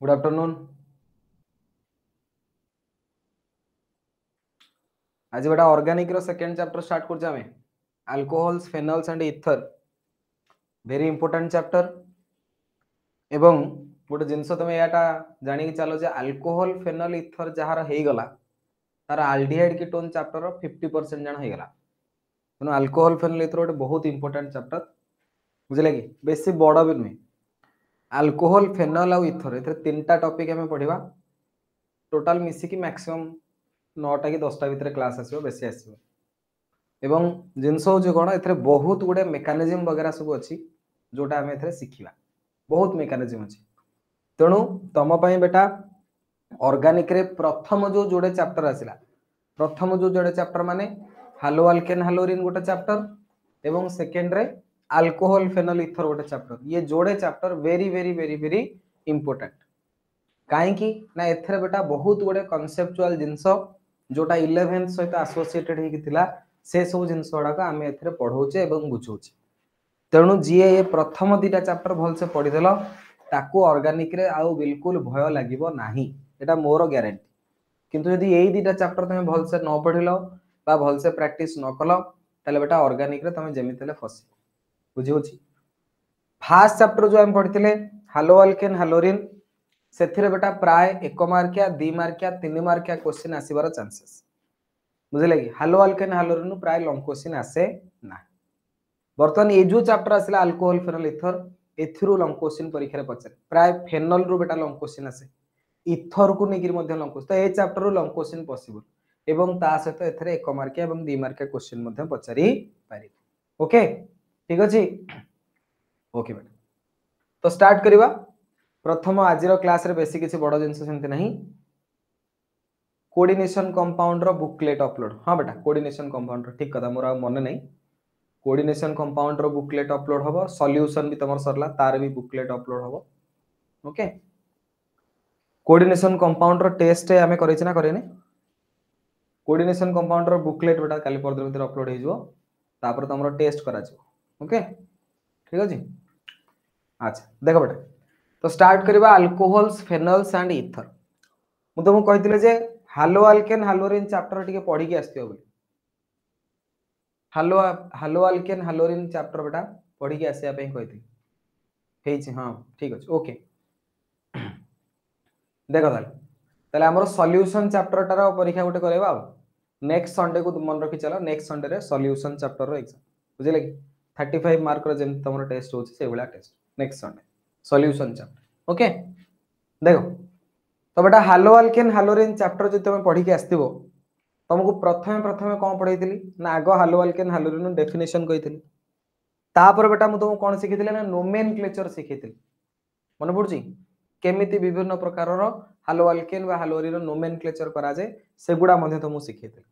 Good afternoon. आज बेटा organic रो सेकंड चैप्टर स्टार्ट कर जामे alcohols phenols and ether very important chapter एवं गोटे जिनस तुम याटा जानी चलो जे अल्कोहल फेनल ईथर जहार हो गला तार आल्डिहाइड कीटोन चैप्टर 50% जान हो गला तेणु अल्कोहल फेनल ईथर गोटे बहुत इंपोर्टेंट चैप्टर बुझले कि बेसी बड़ भी नुहे अल्कोहल फेनल आउ ईथर ए तीनटा टॉपिक हमें पढ़ा टोटाल मिसिकी मैक्सिमम 9टा कि 10टा भितर क्लास आसो बेसी आसो एवं जिनस हूँ कौन ए बहुत गुड़े मेकानिजम वगैरह सब अच्छी जोटा आम ए शिखा बहुत मेकानिजम अच्छी तेणु तुम बेटा ऑर्गेनिक रे प्रथम जो जोड़े चैप्टर आसला प्रथम जो जोड़े चैप्टर माने हालो अल्केन हालोरिन गोटे चैप्टर एवं सेकेंड रे अल्कोहल फेनल ईथर गोटे चैप्टर ये जोड़े chapter very very very very important कहीं ना एथरे बेटा बहुत गुड़े कनसेप्चुअल जिनस जोटा 11th सहित एसोसिएटेड होता से सब जिनस गुड़ाक आम ए पढ़ाऊे और बुझाऊे तेणु जी ए प्रथम 2टा चैप्टर भलसे पढ़ीदेल ताकू ऑर्गेनिक रे आउ बिल्कुल भय लगिबो नाही एटा मोर ग्यारंटी किंतु यदि यही 2टा चैप्टर तुम भलसे न पढ़िल बा भलसे प्रैक्टिस न कल ताले बेटा ऑर्गेनिक रे तुम जेमिति फसी बुझी फास्ट चैप्टर जो हम पढ़िथिले हालो अल्केन हालोरिन से बेटा प्राय 1 मार्किया 2 मार्किया 3 मार्किया क्वेश्चन आसीबार चांसेस बुझले कि हालो अल्केन हालोरिन प्राय लॉन्ग क्वेश्चन आसे ना बर्तमान ये जो चैप्टर आसला अल्कोहल फेनल ईथर एथिरु लॉन्ग क्वेश्चन परीक्षा रे पचारे प्राय फेनल रु बेटा लॉन्ग क्वेश्चन आसे ईथर को नेगिर मध्ये लॉन्ग क्वेश्चन तो ए चैप्टर रु लॉन्ग क्वेश्चन पॉसिबल एवं ता सहित एथरे 1 मार्किया एवं 2 मार्किया क्वेश्चन मध्ये पचारी पारि ओके ठीक अछि ओके बेटा तो स्टार्ट करिवा प्रथम आज क्लास रे बेसी किसी बड़ जिनस सेमती नहीं कोऑर्डिनेशन कंपाउंड रो बुकलेट अपलोड हाँ बेटा कोऑर्डिनेशन कंपाउंड रो ठीक कथा मोर मन नहीं कोऑर्डिनेशन कंपाउंड रो बुकलेट अपलोड हबो सॉल्यूशन भी तमर सरला तार भी बुकलेट अपलोड हबो ओके कोऑर्डिनेशन कंपाउंड रो टेस्ट हमें करै छी ना करेनी कोऑर्डिनेशन कंपाउंड रो बुकलेट बेटा काली परदिन भीतर अपलोड हे जिवो तापर तमरो टेस्ट करा जिवो ओके ठीक अछि अच्छा देखो बेटा तो स्टार्ट करबा अल्कोहल्स फेनल्स एंड ईथर मु तुमको कहितले जे हालो अल्केन हालोरिन चैप्टर टिके पढ़ी के आस्तियो बोली हालो हालो अल्केन हालोरिन चैप्टर बेटा पढ़ी के आसिया पे कहितली हेछि हां ठीक अछि ओके देखो ताले हमर सॉल्यूशन चैप्टर टार परीक्षा गोटे करबा नेक्स्ट संडे को मन रखी चलो नेक्स्ट संडे रे सॉल्यूशन चैप्टर रो एग्जाम बुझले कि 35 मार्क रो जेम तमरो टेस्ट होछि से बेला test next Sunday solution chapter okay देखो तो बेटा हालो अल्केन हालोरिन चैप्टर जो तुम पढ़ी के आस्तिबो तुमको प्रथमे प्रथमे कोन पढ़ैतिली ना आगो हालो अल्केन हालोरिन डेफिनेशन कहितली तापर बेटा मु तुमको कोन सिखैतिले ना नोमेनक्लेचर सिखैतिली मन पड़ुची केमिति विभिन्न प्रकार रो हालो अल्केन बा हालोरिन नोमेनक्लेचर करा जाय सेगुडा मध्ये तुमको सिखैतिली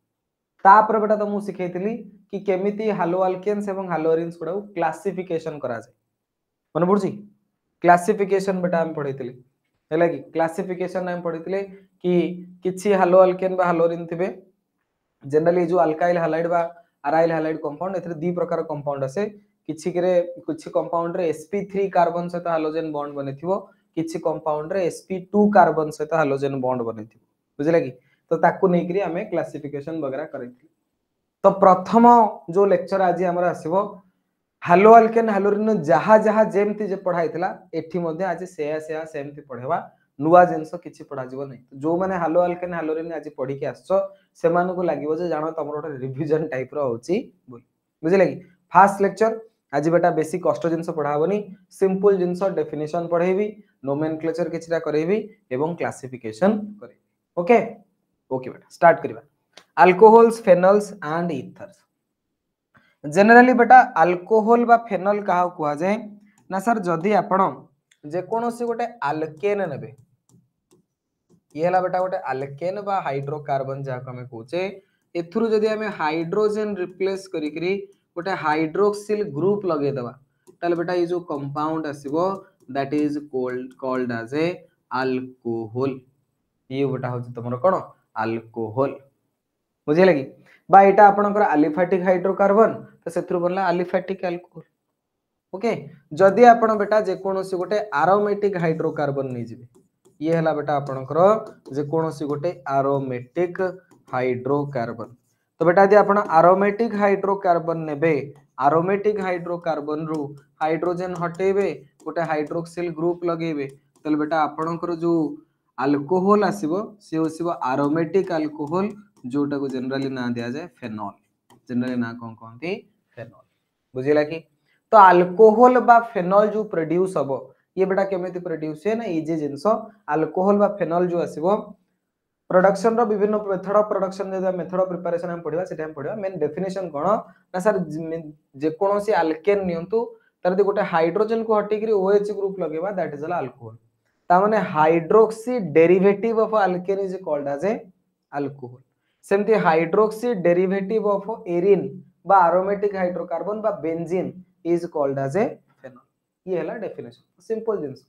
तापर बेटा तुमको सिखैतिली कि केमिति हालो अल्केन्स एवं हालोरिन्स गुडा क्लासिफिकेशन करा जाय मन पड़ुची क्लासिफिकेशन बेटा हम पढ़ैतिली हैला कि क्लासिफिकेशन हम पढ़ितले कि किछि हालो अल्केन बा हालोरिन थिबे जनरली जो अल्काइल हैलाइड बा अराइल हैलाइड कंपाउंड एथरे दी प्रकार कंपाउंड आसे किछि करे कुछ कंपाउंड रे sp3 कार्बन सहित हालोजन बॉन्ड बनेथिबो किछि कंपाउंड रे sp2 कार्बन सहित हालोजन बॉन्ड बनेथिबो बुझले कि तो ताकू नै करी हमें क्लासिफिकेशन वगैरह करैथि तो प्रथम जो लेक्चर आज हमर आसीबो हालो अल्केन हालोरिन जहा जहा जेमती जे पढ़ाइतला एठी मध्ये आज सेया सेमती पढ़ेबा नुवा जिंस किछि पढ़ा जीवो नै जो माने हालो अल्केन हालोरिन आज पढ़ी के आछो से मानु को लागिवो जे जानो तमरो रिवीजन टाइप रो होची बोली बुझले कि फास्ट लेक्चर आज बेटा बेसी कष्ट जिंस पढ़ाबोनी सिंपल जिंस डेफिनेशन पढ़ेबी नोमेनक्लेचर किछरा करेबी एवं क्लासिफिकेशन करेबी ओके ओके बेटा स्टार्ट करिबा alcohols phenols and ethers generally बेटा अल्कोहल बा फेनल कहा कुआ जाए ना सर जदि आपण जे कोनोसी गोटे अल्केन नेबे ये हला बेटा गोटे अल्केन बा हाइड्रोकार्बन जा हमें कहूचे एथुरु जदि हमें हाइड्रोजन रिप्लेस करी करी गोटे हाइड्रोक्सिल ग्रुप लगे दबा ताले बेटा ये जो कंपाउंड आसीबो that is called as a alcohol ये बेटा होची तमरो कोन अल्कोहल बुझे लगी बा एटा आपनकर अलिफैटिक हाइड्रोकार्बन तो सेथुरु बनला अलिफैटिक अल्कोहल ओके जदि आपण बेटा जे कोनोसी गोटे एरोमेटिक हाइड्रोकार्बन नै जिवे ये हला बेटा आपनकर जे कोनोसी गोटे एरोमेटिक हाइड्रोकार्बन। तो बेटा यदि आपण एरोमेटिक हाइड्रोकार्बन नेबे एरोमेटिक हाइड्रोकार्बन रु हाइड्रोजन हटेबे गोटे हाइड्रोक्सिल ग्रुप लगेबे तले बेटा आपनकर जो अल्कोहल आसीबो से होसीबो एरोमेटिक अल्कोहल जोटा को जनरली ना दिया जाए फेनॉल। जनरली ना कोन कहंती फेनॉल। बुझिला कि तो अल्कोहल बा फेनॉल जो प्रोड्यूस हबो ये बेटा केमिति प्रोड्यूस है ना इजी जिंसो अल्कोहल बा फेनॉल जो आसीबो प्रोडक्शन रो विभिन्न method of production method of preparation हम पढिबा सेटा हम पढिबा मेन डेफिनेशन कोन ना सर जे कोनोसी अल्केन नियंतु तर दे गोटे हाइड्रोजन को हटी करी OH ग्रुप लगेबा दैट इज अल्कोहल ता माने hydroxy derivative of alkane is called as a alcohol. सेमती हाइड्रोक्सी डेरिवेटिव ऑफ एरिन बा एरोमेटिक हाइड्रोकार्बन बा benzene is called as a phenol. ये हला डेफिनेशन सिंपल जिंस।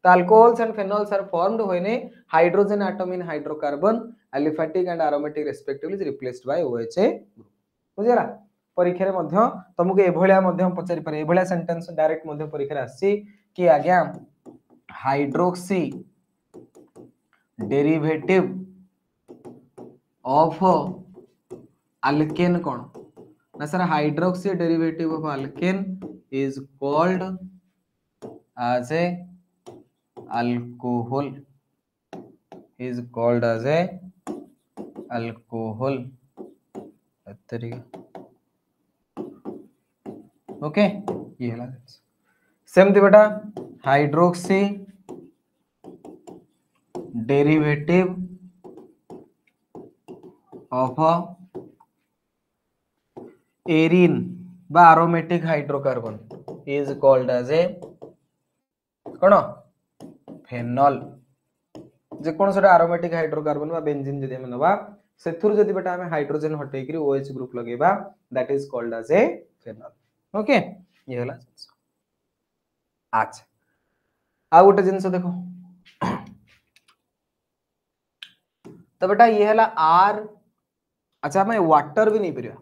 The alcohols and phenols are formed when a hydrogen atom in hydrocarbon aliphatic and aromatic respectively is replaced by OH group। बुझिला परीक्षा रे मध्य तुमको एभलिया मध्य पचारि पारे एभलिया sentence direct मध्य परीक्षा रे आसी कि आज्ञा हाइड्रोक्सी डेरिवेटिव ऑफ अल्केन कोन ना sir hydroxy derivative of alkane is called as a alcohol is called as a alcohol। Okay ये है सेम थी बेटा हाइड्रोक्सी डेरिवेटिव ऑफ एरिन बा aromatic hydrocarbon is called as a कोन फेनॉल। जे कोन सोटा एरोमेटिक हाइड्रोकार्बन बा बेंजीन जदि हम नबा सेथुर जदि बेटा हम हाइड्रोजन हटै करी OH ग्रुप लगेबा that is called as a phenol. Okay ये हला अच्छा आ गोटे जिंस देखो तो बेटा ये हला आर। अच्छा मैं वाटर भी नहीं परिया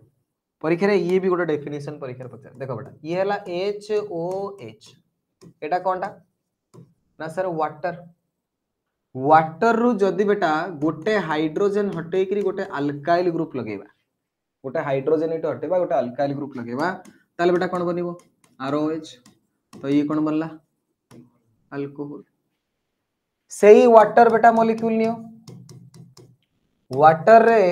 परीक्षा रे ये भी गोटे डेफिनेशन परीक्षा रे पचार देखो बेटा ये हला HOH एटा कोनटा ना सर वाटर। वाटर रु जदि बेटा गोटे हाइड्रोजन हटै करी गोटे अल्काइल ग्रुप लगेबा गोटे हाइड्रोजन इट हटेबा गोटे अल्काइल ग्रुप लगेबा ताले बेटा कोन बनिबो ROH। तो ये कोन बनला अल्कोहल। सेही वाटर बेटा मॉलिक्यूल नियो वाटर रे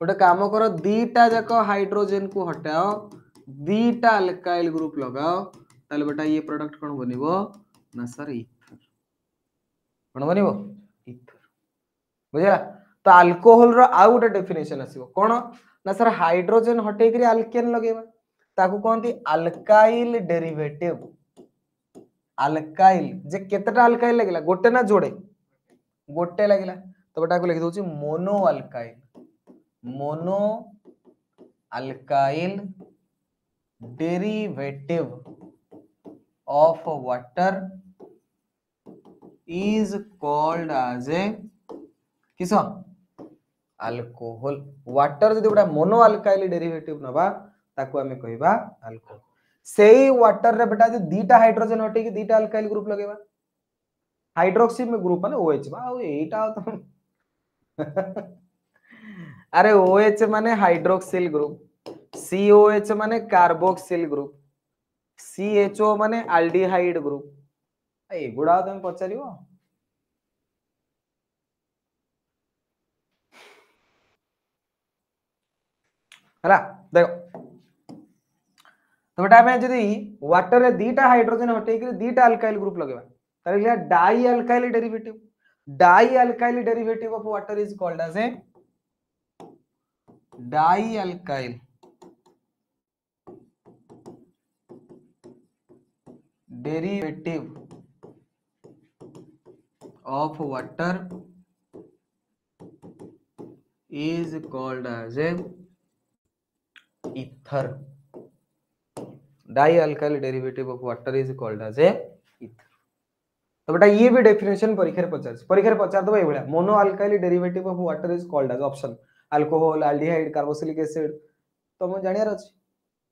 गोटे काम करो दीटा जाक हाइड्रोजन को हटाओ दीटा अल्काइल ग्रुप लगाओ ताले बेटा ये प्रोडक्ट कोन बनिबो ना सर ईथर। कोन बनिबो ईथर। बुझला तो अल्कोहल रो आ गोटे डेफिनेशन आसीबो कोन ना सर हाइड्रोजन हटे करी अल्केन लगेबा ताकू कहंती अल्काइल डेरिवेटिव। अल्काइल जे केतेटा अल्काइल लागला गोटे ना जोड़े गोटे लागला तो बेटा को लिखि दोची mono alkyl derivative of water is called as a किस अल्कोहल। वाटर जदि गोटा मोनो अल्काइल डेरिवेटिव नबा ताकू हमें कहबा अल्कोहल। सेही वाटर रे बेटा जे दीटा हाइड्रोजन हटे कि दीटा अल्काइल ग्रुप लगेबा हाइड्रोक्सी में ग्रुप माने OH बा आ एटा तो अरे OH माने हाइड्रोक्सिल ग्रुप COH माने कार्बोक्सिल ग्रुप CHO माने एल्डिहाइड ग्रुप ए गुडा तुम पचारियो हला देखो तो बेटा हमें जदी वाटर रे दीटा हाइड्रोजन हटे कि दीटा अल्काइल ग्रुप लगेबा त लिया di alkyl derivative of water is called as a di alkyl derivative of water is called as a ether। Dialkyl derivative of water is called as a ether. तो बेटा ये भी definition परीक्षा रे पचार दबा एभला mono alkyl derivative of water is called as option alcohol aldehyde carboxylic acid. तो हम जानियार अछि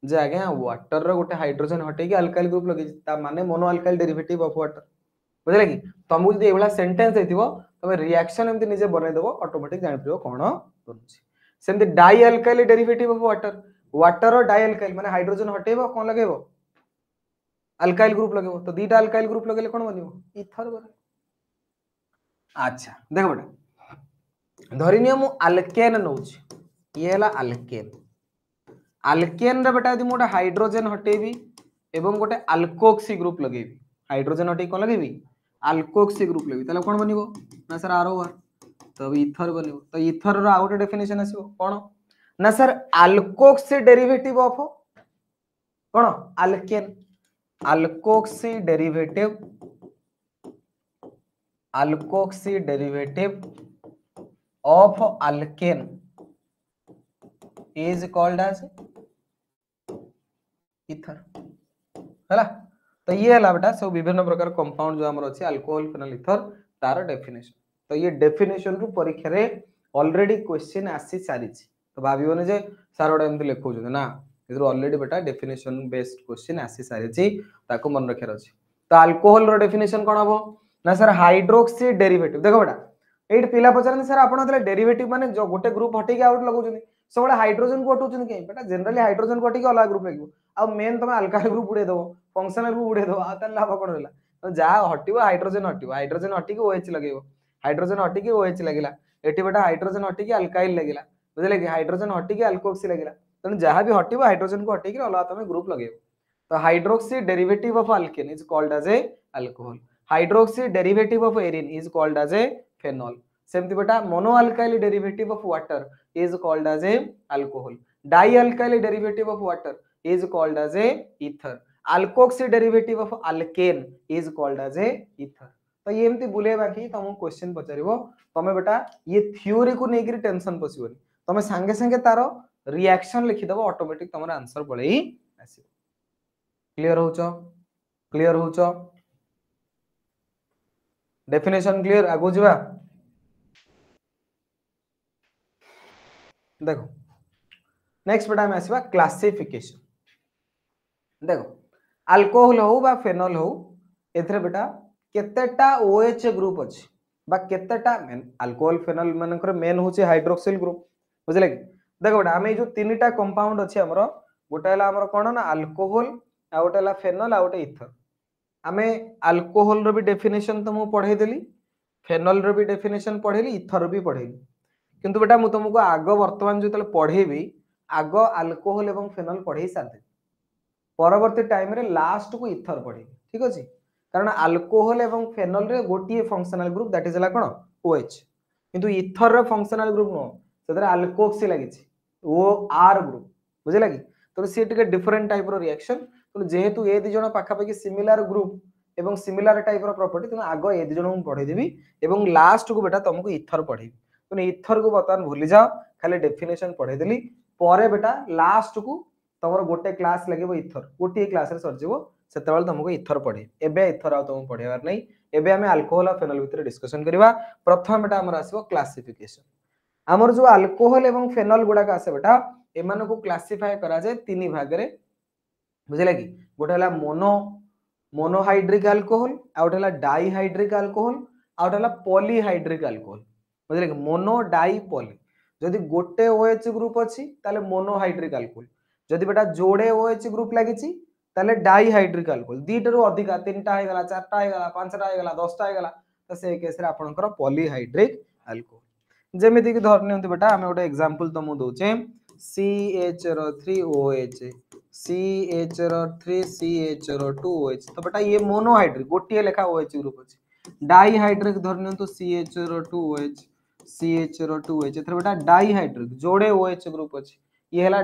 जे आगे वाटर रो गोटे हाइड्रोजन हटे कि अल्काइल ग्रुप लगे ता माने mono alkyl derivative of water. बुझले कि तुमको जदी एवला सेंटेंस हेतिबो तमे रिएक्शन एमती निजे बनै देबो ऑटोमेटिक जानि परबो कोन बनुछि सेमती die alkyl derivative of water water और डाई अल्काइल माने हाइड्रोजन हटेबो कोन लगेबो अल्काइल ग्रुप लगेबो तो दीटा अल्काइल ग्रुप लगेले कोन बनिबो इथर बने अच्छा देखो बेटा धरिनियो मु अल्केन नउछि ये हला अल्केन अल्केन रे बेटा यदि मोटा हाइड्रोजन हटेबी एवं गोटे अल्कोक्सी ग्रुप लगेबी हाइड्रोजन हटे कोन लगेबी अल्कोक्सी ग्रुप लगेबी तले कोन बनिबो ना सर आरो तो इथर बनिबो तो इथर रो आउट डेफिनेशन आसीबो कोन ना sir alkoxy derivative of cone alkane alkoxy derivative of alkane is called as ether हैला तो ये हला बेटा सब विभिन्न प्रकार कंपाउंड जो हमर अछि अल्कोहल फेनोल ईथर तार डेफिनेशन तो ये डेफिनेशन रु परीक्षा रे ऑलरेडी क्वेश्चन आसी सारी तो भाबियोने जे सर ओडा एमति लेखौ छ ना इधर ऑलरेडी बेटा डेफिनेशन बेस्ड क्वेश्चन आसी सारी ताको मन रखियार अछि तो अल्कोहल रो डेफिनेशन कोन हबो ना सर हाइड्रोक्सी डेरिवेटिव देखो बेटा एट पिला पचारन सर आपण तले डेरिवेटिव माने जो गोटे ग्रुप हटे के आउट लगौ छथि सब हाइड्रोजन को हटौछन के बेटा जनरली हाइड्रोजन को हटे के अलग ग्रुप लगो आ मेन तमे अल्काइल ग्रुप उडे दो फंक्शनल ग्रुप उडे दो आ त लाभ कोन होला तो जा हटिबो हाइड्रोजन हटि के ओएच लगेबो हाइड्रोजन हटि के ओएच लागिला एठी बेटा हाइड्रोजन हटि के अल्काइल लागिला बुझले कि हाइड्रोजन हटि के अल्कोक्सी लागिला तने जहां भी हटिबो हाइड्रोजन को हटि के अलग तमे ग्रुप लगेबो तो hydroxy derivative of alkane is called as a alcohol hydroxy derivative of arene is called as a phenol सेमति बेटा mono alkyl derivative of water is called as a alcohol dialkyl derivative of water is called as a ether alkoxy derivative of alkane is called as a ether तो ये एमती बुले बाकी तुम question पचारिबो तमे बेटा ये थ्योरी को नेकरी टेंशन पसिबोनी तमे संगे संगे तारो रिएक्शन लिखि दबो ऑटोमेटिक तमरा आंसर पळेई आसीबो क्लियर होचो डेफिनेशन क्लियर आगो जिबा देखो नेक्स्ट बेटा में आसीबा क्लासिफिकेशन देखो अल्कोहल हो बा फेनॉल हो एथरे बेटा केतेटा ओएच ग्रुप अछि बा केतेटा अल्कोहल फेनॉल मानकर मेन होचे हाइड्रोक्सिल ग्रुप बुझले कि देखो बेटा हमें जो तीनटा कंपाउंड अछि हमरो गोटा हला हमरो कोन ना अल्कोहल आ गोटा हला फेनॉल आ गोटा ईथर हमें अल्कोहल रो भी डेफिनेशन तो मु पढै देली फेनॉल रो भी डेफिनेशन पढैली ईथर रो भी पढैली किंतु बेटा मु तुमको आगो वर्तमान जो तले पढेबी आगो अल्कोहल एवं फेनॉल पढै सारते परवर्ती टाइम रे लास्ट को ईथर पढे ठीक अछि कारण अल्कोहल एवं फेनॉल रे गोटिए फंक्शनल ग्रुप दैट इज हला कोन OH किंतु ईथर रे फंक्शनल ग्रुप नो सेदरे अल्कोक्सी लागि छि OR ग्रुप बुझिला कि तो से टिके डिफरेंट टाइप रो रिएक्शन तो जेहेतु ए दि जण पाखा पाखी सिमिलर ग्रुप एवं सिमिलर टाइप रो प्रॉपर्टी तुम आगो ए दि जण को पढै देबी एवं लास्ट को बेटा तुमको ईथर पढै तो ईथर को बर्तमान भूली जाओ खाली डेफिनेशन पढै देली परे बेटा लास्ट को तमरो गोटे क्लास लागेबो ईथर गोटे क्लास रे सर जेबो सेतेबेल तुमको ईथर पढे एबे ईथर आ तुम पढेबार नै एबे हमें अल्कोहल और फेनॉल भितर डिस्कशन करबा प्रथम बेटा हमर आसीबो क्लासिफिकेशन हमर जो अल्कोहल एवं फेनॉल गुडा का आसे बेटा एमान को क्लासिफाई करा जाय तीन भाग रे बुझिला कि गोटे हला मोनोहाइड्रिक अल्कोहल आ गोटे हला डाइहाइड्रिक अल्कोहल आ गोटे हला पॉलीहाइड्रिक अल्कोहल बुझिले कि मोनो डाई पॉली जदि गोटे OH ग्रुप अछि ताले मोनोहाइड्रिक अल्कोहल जदि बेटा जोड़े OH ग्रुप लागिछि ताले डाइहाइड्रिक अल्कोहल दीटरो अधिका तीनटा हे गला चारटा हे गला पांचटा हे गला 10टा हे गला तो से केस रे आपनकर पॉलीहाइड्रिक अल्कोहल जेमिति कि धरनियंतु बेटा हमें गोटे एग्जांपल तो मु दोचे CH3OH CH3CH2OH तो बेटा ये मोनोहाइड्रिक गोटिए लेखा OH ग्रुप अछि डाइहाइड्रिक धरनियंतु CH2OH CH2OH एथरे बेटा डाइहाइड्रिक जोड़े OH ग्रुप अछि ये हला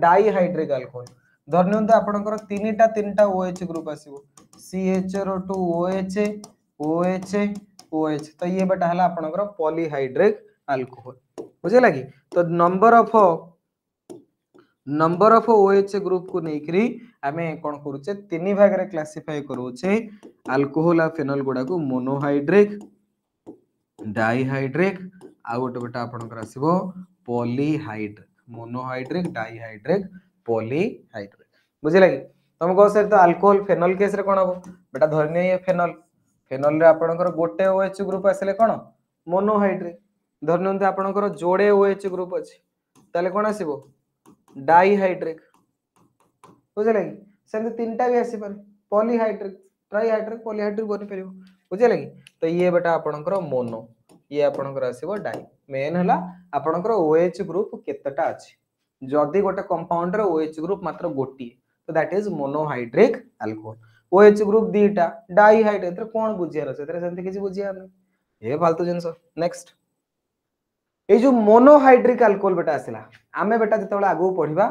डाइहाइड्रिक अल्कोहल धरनियंतु आपनकर तीनटा OH ग्रुप आसीबो CH2OH OH OH तो ये बेटा हला आपनकर पॉलीहाइड्रिक अल्कोहल बुझे कि तो नंबर ऑफ OH ग्रुप को नेकरी आमे कोन करूचे तीन भाग रे क्लासिफाई करूचे अल्कोहल आ फेनॉल गुडा को मोनोहाइड्रिक डाइहाइड्रिक आ गोटे बेटा आपनकर आसीबो पॉलीहाइड्रिक मोनोहाइड्रिक डाइहाइड्रिक पॉलीहाइड्रिक बुझिला कि तुमको सर तो अल्कोहल फेनॉल केस रे कोन हबो बेटा धरने ये फेनॉल फेनल रे आपणकर गोटे OH ग्रुप आसिले कोन मोनोहाइड्रिक धरनंतु आपणकर जोड़े OH ग्रुप अछि ताले कोन आसीबो डाइहाइड्रिक बुझले कि सेम तीनटा भी आसी पारे पॉलीहाइड्रिक ट्राइहाइड्रिक पॉलीहाइड्रिक बनि परिबो बुझले कि तो ये बेटा आपणकर मोनो ये आपणकर आसीबो डाइ मेन हला आपणकर OH ग्रुप केतेटा अछि जदि गोटे कंपाउंड रे OH ग्रुप मात्र गोटी तो that is monohydric alcohol OH group दीटा डाइहाइड्रिक एतर कोन बुझियार सेतरे सेंति किछि बुझियार नै ए फालतू जिंस नेक्स्ट ए जो मोनोहाइड्रिक अल्कोहल बेटा आसिला आमे बेटा जतबेला आगु पढिबा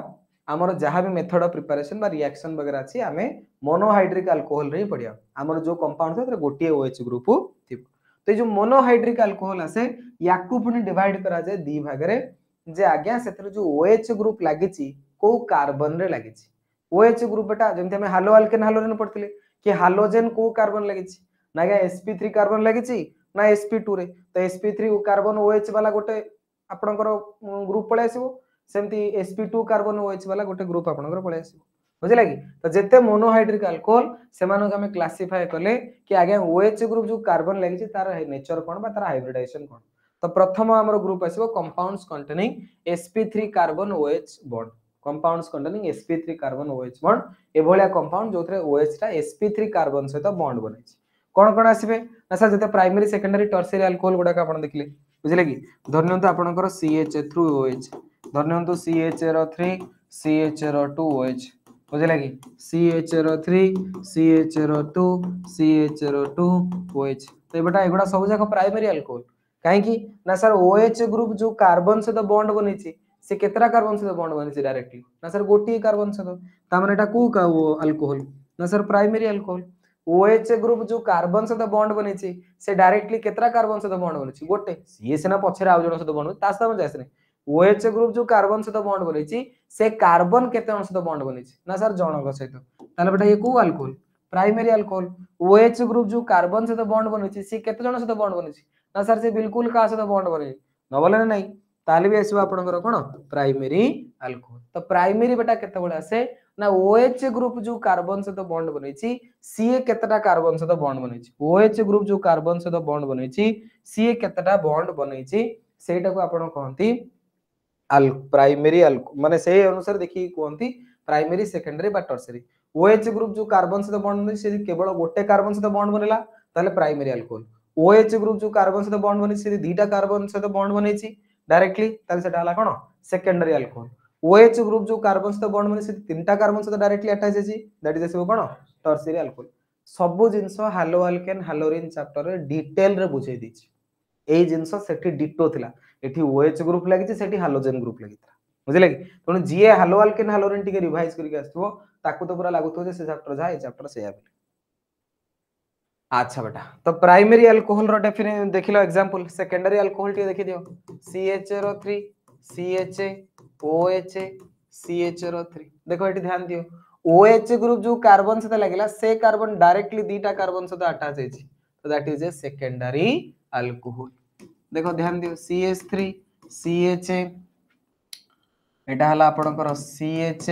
हमर जहां भी मेथड ऑफ प्रिपरेशन बा रिएक्शन वगैरह अछि आमे मोनोहाइड्रिक अल्कोहल रे पढिया हमर जो कंपाउंड छै तरे गोटी OH ग्रुप थिबो तो जो मोनोहाइड्रिक अल्कोहल आसे याकू पुनी डिवाइड करा जाय दी भाग रे जे आज्ञा सेतर जो OH ग्रुप लागिछि को कार्बन रे लागिछि OH ग्रुप बेटा जेमते हमें हालो अल्केन हालोजन पढथिले कि हालोजन को कार्बन लागिछि ना गा sp3 कार्बन लागिछि ना sp2 रे तो sp3 कार्बन OH वाला गोटे आपनकर ग्रुप पळे आसीबो सेमती sp2 कार्बन OH वाला गोटे ग्रुप आपनकर पळे आसीबो बुझिला कि तो जेते मोनोहाइड्रिक अल्कोहल सेमानक हमें क्लासिफाई करले कि आगे OH ग्रुप जो कार्बन लागिछि तार नेचर कोन बा तार हाइब्रिडाइजेशन कोन तो प्रथम हमर ग्रुप आसीबो compounds containing sp3 carbon OH bond compounds containing sp3 carbon OH bond ए भलिया कंपाउंड जोथरे OH ता sp3 कार्बन सहित बॉन्ड बनैछि कोन कोन आसीबे ना सर जते प्राइमरी सेकेंडरी टर्शियरी अल्कोहल गुडा का आपण देखले बुझिले कि धरनंतु आपनकर CH थ्रू OH धरनंतु CH रो 3 CH रो 2 OH बुझिले कि CH रो 3 CH रो 2 CH रो 2 OH तो बेटा एगुडा सब जाक प्राइमरी अल्कोहल काहे कि ना सर OH ग्रुप जो कार्बन से तो बॉन्ड बनेछि से केतरा कार्बन से तो बॉन्ड बनेछि डायरेक्टली ना सर गोटी कार्बन से तो ता माने एटा को का वो अल्कोहल ना sir primary alcohol OH group जो कार्बन से तो बॉन्ड बनेछि से डायरेक्टली केतरा कार्बन से तो बॉन्ड बनेछि गोटे ये सेना पछरे आउ जण से तो बॉन्ड ता से हम जायसने OH ग्रुप जो कार्बन से तो बॉन्ड बनेछि से कार्बन केते जण से तो बॉन्ड बनेछि ना सर जनक सहित ताले बेटा ये को alcohol primary alcohol OH group जो कार्बन से तो बॉन्ड बनेछि से केते जण से तो बॉन्ड बनेछि ना सर से बिल्कुल का से तो बॉन्ड बने न बोले नहीं ताले भी आसीबा आपनकर कोन प्राइमरी अल्कोहल तो प्राइमरी बेटा केते बळे आसे ना OH ग्रुप जो कार्बन से तो बॉन्ड बनेछि सीए केतेटा कार्बन से तो बॉन्ड बनेछि OH ग्रुप जो कार्बन से तो बॉन्ड बनेछि सीए केतेटा बॉन्ड बनेछि सेटा को आपण कहंती प्राइमरी माने से अनुसार देखि कहंती प्राइमरी सेकेंडरी बा टर्शियरी OH ग्रुप जो कार्बन से तो बॉन्ड बने से केवल गोटे कार्बन से तो बॉन्ड बनेला ताले प्राइमरी अल्कोहल OH ग्रुप जो कार्बन से तो बॉन्ड बने से दीटा कार्बन से तो बॉन्ड बनेछि डायरेक्टली ताले सेटा हला कोन सेकेंडरी अल्कोहल OH ग्रुप जो कार्बन से तो बॉन्ड बने से तीनटा कार्बन से तो डायरेक्टली अटैच अछि दैट इज एसो कोन टर्शियरी अल्कोहल सब जिंस हालो अल्केन हालोरिन चैप्टर रे डिटेल रे बुझाई दिछि एई जिंस सेठी डिटो थिला एठी OH ग्रुप लागिछि सेठी हालोजन ग्रुप लागितरा बुझिले कि तने जीए हालो अल्केन हालोरिन टिके रिवाइज करके आस्तबो ताकू तो पूरा लागुतो जे से चैप्टर जा ए चैप्टर से आबे अच्छा बेटा तो प्राइमरी अल्कोहल रो डेफिनेशन देखिलो एग्जांपल सेकेंडरी अल्कोहल टी देखि दियो CH रो 3 CH OH CH रो 3 देखो एटी ध्यान दियो OH ग्रुप जो कार्बन से लागला से कार्बन डायरेक्टली दीटा कार्बन से अटैच है तो that is a secondary alcohol देखो ध्यान दियो CH3 CH एटा हला आपनकर CH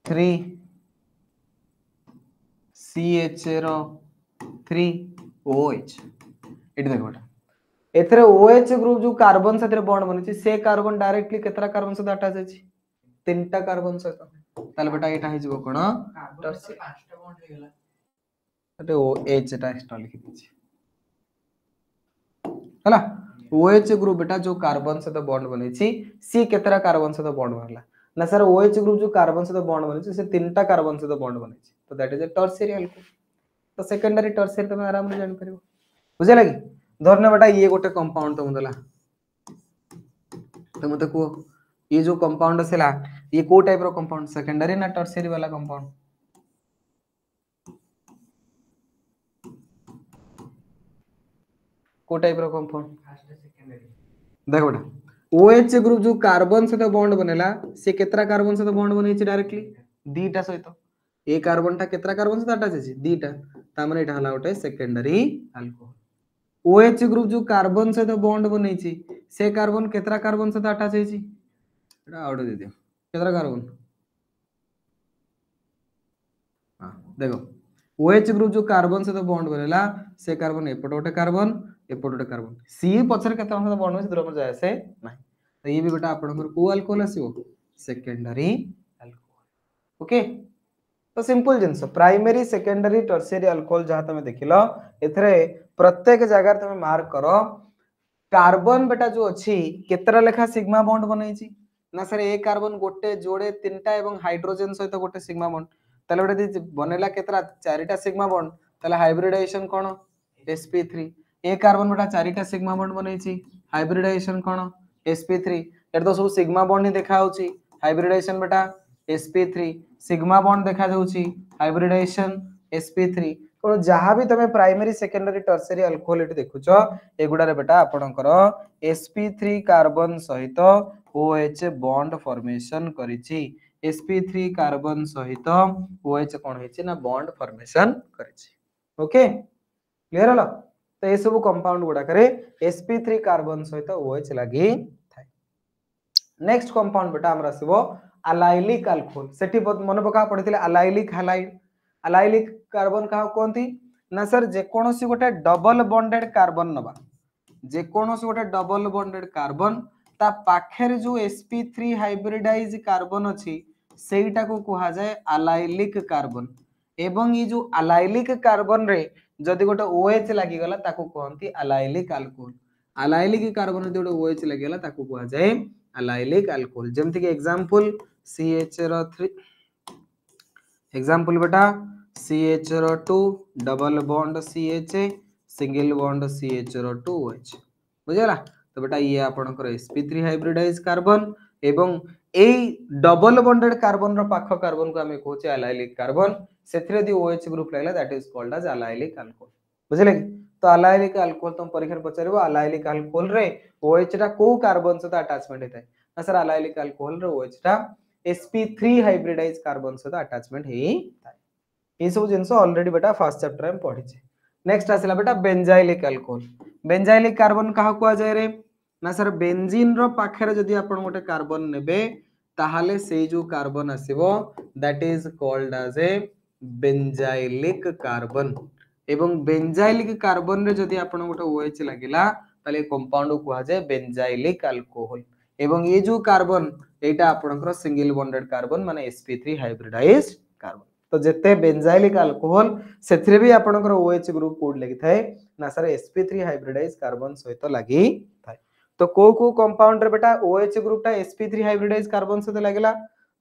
3 CH रो 3 OH एटी देखो बेटा एथरे OH ग्रुप जो कार्बन साथे बॉन्ड बनेछि से कार्बन डायरेक्टली केतरा कार्बन साथे अटैच अछि तीनटा कार्बन साथे ताले बेटा एटा हि जबो कोन टर्शियरी पांचटा बॉन्ड हे गेला अटे OH टा एक्स्ट्रा लिखि दिछि हला OH ग्रुप बेटा जो कार्बन साथे बॉन्ड बनेछि सी केतरा कार्बन साथे बॉन्ड बनला ना सर OH ग्रुप जो कार्बन साथे बॉन्ड बनेछि से तीनटा कार्बन साथे बॉन्ड बनेछि तो that is a tertiary alcohol तो सेकेंडरी टर्शियरी तुम आराम से जान परिबो बुझे लगी धरने बेटा ये गोटे कंपाउंड तुम देला तो मते को ये जो कंपाउंड सेला ये को टाइप रो कंपाउंड सेकेंडरी ना टर्शियरी वाला कंपाउंड को टाइप रो कंपाउंड सेकेंडरी देखो बेटा OH ग्रुप जो कार्बन से तो बॉन्ड बनेला से केतरा कार्बन से तो बॉन्ड बनेछि डायरेक्टली दीटा सहित ए कार्बन टा केतरा कार्बन से अटैच अछि दीटा ता माने एटा हला गोटे सेकेंडरी अल्कोहल OH ग्रुप जो कार्बन से तो बॉन्ड बनेछि से कार्बन केतरा कार्बन से अटैच है एटा आउट दे दियो केतरा कार्बन हां देखो OH ग्रुप जो कार्बन सहित बॉन्ड बनला से कार्बन एपट गोटे कार्बन एपट गोटे कार्बन सी पछरे केते सहित बॉन्ड से दूर जाय से नाही तो ये भी बेटा आपनकर को अल्कोहल आसीबो सेकेंडरी अल्कोहल ओके तो सिंपल जिंस प्राइमरी सेकेंडरी टर्शियरी अल्कोहल जहां तुम देखिलो एथरे प्रत्येक जगह तुम मार्क करो कार्बन बेटा जो अच्छी केतरा लेखा सिग्मा बॉन्ड बनैछि ना सर ए कार्बन गोटे जोड़े तीनटा एवं हाइड्रोजन सहित गोटे सिग्मा बॉन्ड ताले बेटा बनेला केतरा चारिटा सिग्मा बॉन्ड ताले हाइब्रिडाइजेशन कोन sp3 ए कार्बन बेटा चारिटा सिग्मा बॉन्ड बनैछि हाइब्रिडाइजेशन कोन sp3 एटा तो सब सिग्मा बॉन्ड ही देखा होछि हाइब्रिडाइजेशन बेटा sp3 सिग्मा बॉन्ड देखा जाउछि हाइब्रिडाइजेशन sp3 कोन जहां भी तमे प्राइमरी सेकेंडरी टर्शियरी अल्कोहल एटी देखुछो एगुडा रे बेटा आपनकर sp3 कार्बन सहित OH बॉन्ड फॉर्मेशन करिछि sp3 कार्बन सहित OH कोन होइछि ना बॉन्ड फॉर्मेशन करिछि ओके क्लियर हलो तो ए सब कंपाउंड गुडा करे sp3 कार्बन सहित OH लागि थाय नेक्स्ट कंपाउंड बेटा हमरा आसीबो अलाइलिक अल्कोहल सेठी मन पका पडिथिले अलाइलिक हैलाइड अलाइलिक कार्बन का कोनती ना सर जे कोनोसी गोटे डबल बॉन्डेड कार्बन नबा जे कोनोसी गोटे डबल बॉन्डेड कार्बन ता पाखेर जो sp3 हाइब्रिडाइज कार्बन अछि सेटा को कहा जाय अलाइलिक कार्बन एवं ये जो अलाइलिक कार्बन रे जदि गोटे OH लागि गला ताको कहंती अलाइलिक अल्कोहल अलाइलिक कार्बन जदि गोटे OH लागि गला ताको कहा जाय अलाइलिक अल्कोहल जेमति के एग्जांपल CH3 एग्जांपल बेटा CH2 double bond CH single bond CH2 OH बुझला तो बेटा ये आपनकर sp3 हाइब्रिडाइज कार्बन एवं ए डबल बॉन्डेड कार्बन रो पाख कार्बन को हमें कहूचे अलाइलिक कार्बन सेथरे दी OH ग्रुप लागला that is called as allylic alcohol बुझले तो अलाइलिक अल्कोहल तुम परीक्षा पचारबो अलाइलिक अल्कोहल रे OH टा को कार्बन से अटैचमेंट हेतै ना सर अलाइलिक अल्कोहल रे OH टा sp3 हाइब्रिडाइज कार्बन से अटैचमेंट हे थाय ये सब जिंस ऑलरेडी बेटा फर्स्ट चैप्टर में पढ़ी छे नेक्स्ट आसिला बेटा बेंजाइलिक अल्कोहल बेंजाइलिक कार्बन कहा कुआ जाय रे ना सर बेंजीन रो पाखरे जदी आपण गोटे कार्बन नेबे ताहाले से जो कार्बन आसीबो that is called as a benzylic carbon एवं बेंजाइलिक कार्बन रे जदी आपण गोटे OH लागिला ताले कंपाउंड को कुआ जाय बेंजाइलिक अल्कोहल एवं ये जो कार्बन एटा आपनकर सिंगल बॉन्डेड कार्बन माने sp3 हाइब्रिडाइज्ड कार्बन तो जेते बेंजाइलिक अल्कोहल सेथरे भी आपनकर OH ग्रुप कोड लागि थाए ना सर sp3 हाइब्रिडाइज कार्बन सहित लागि थाए तो को कंपाउंड रे बेटा OH ग्रुप टा sp3 हाइब्रिडाइज कार्बन सहित लागला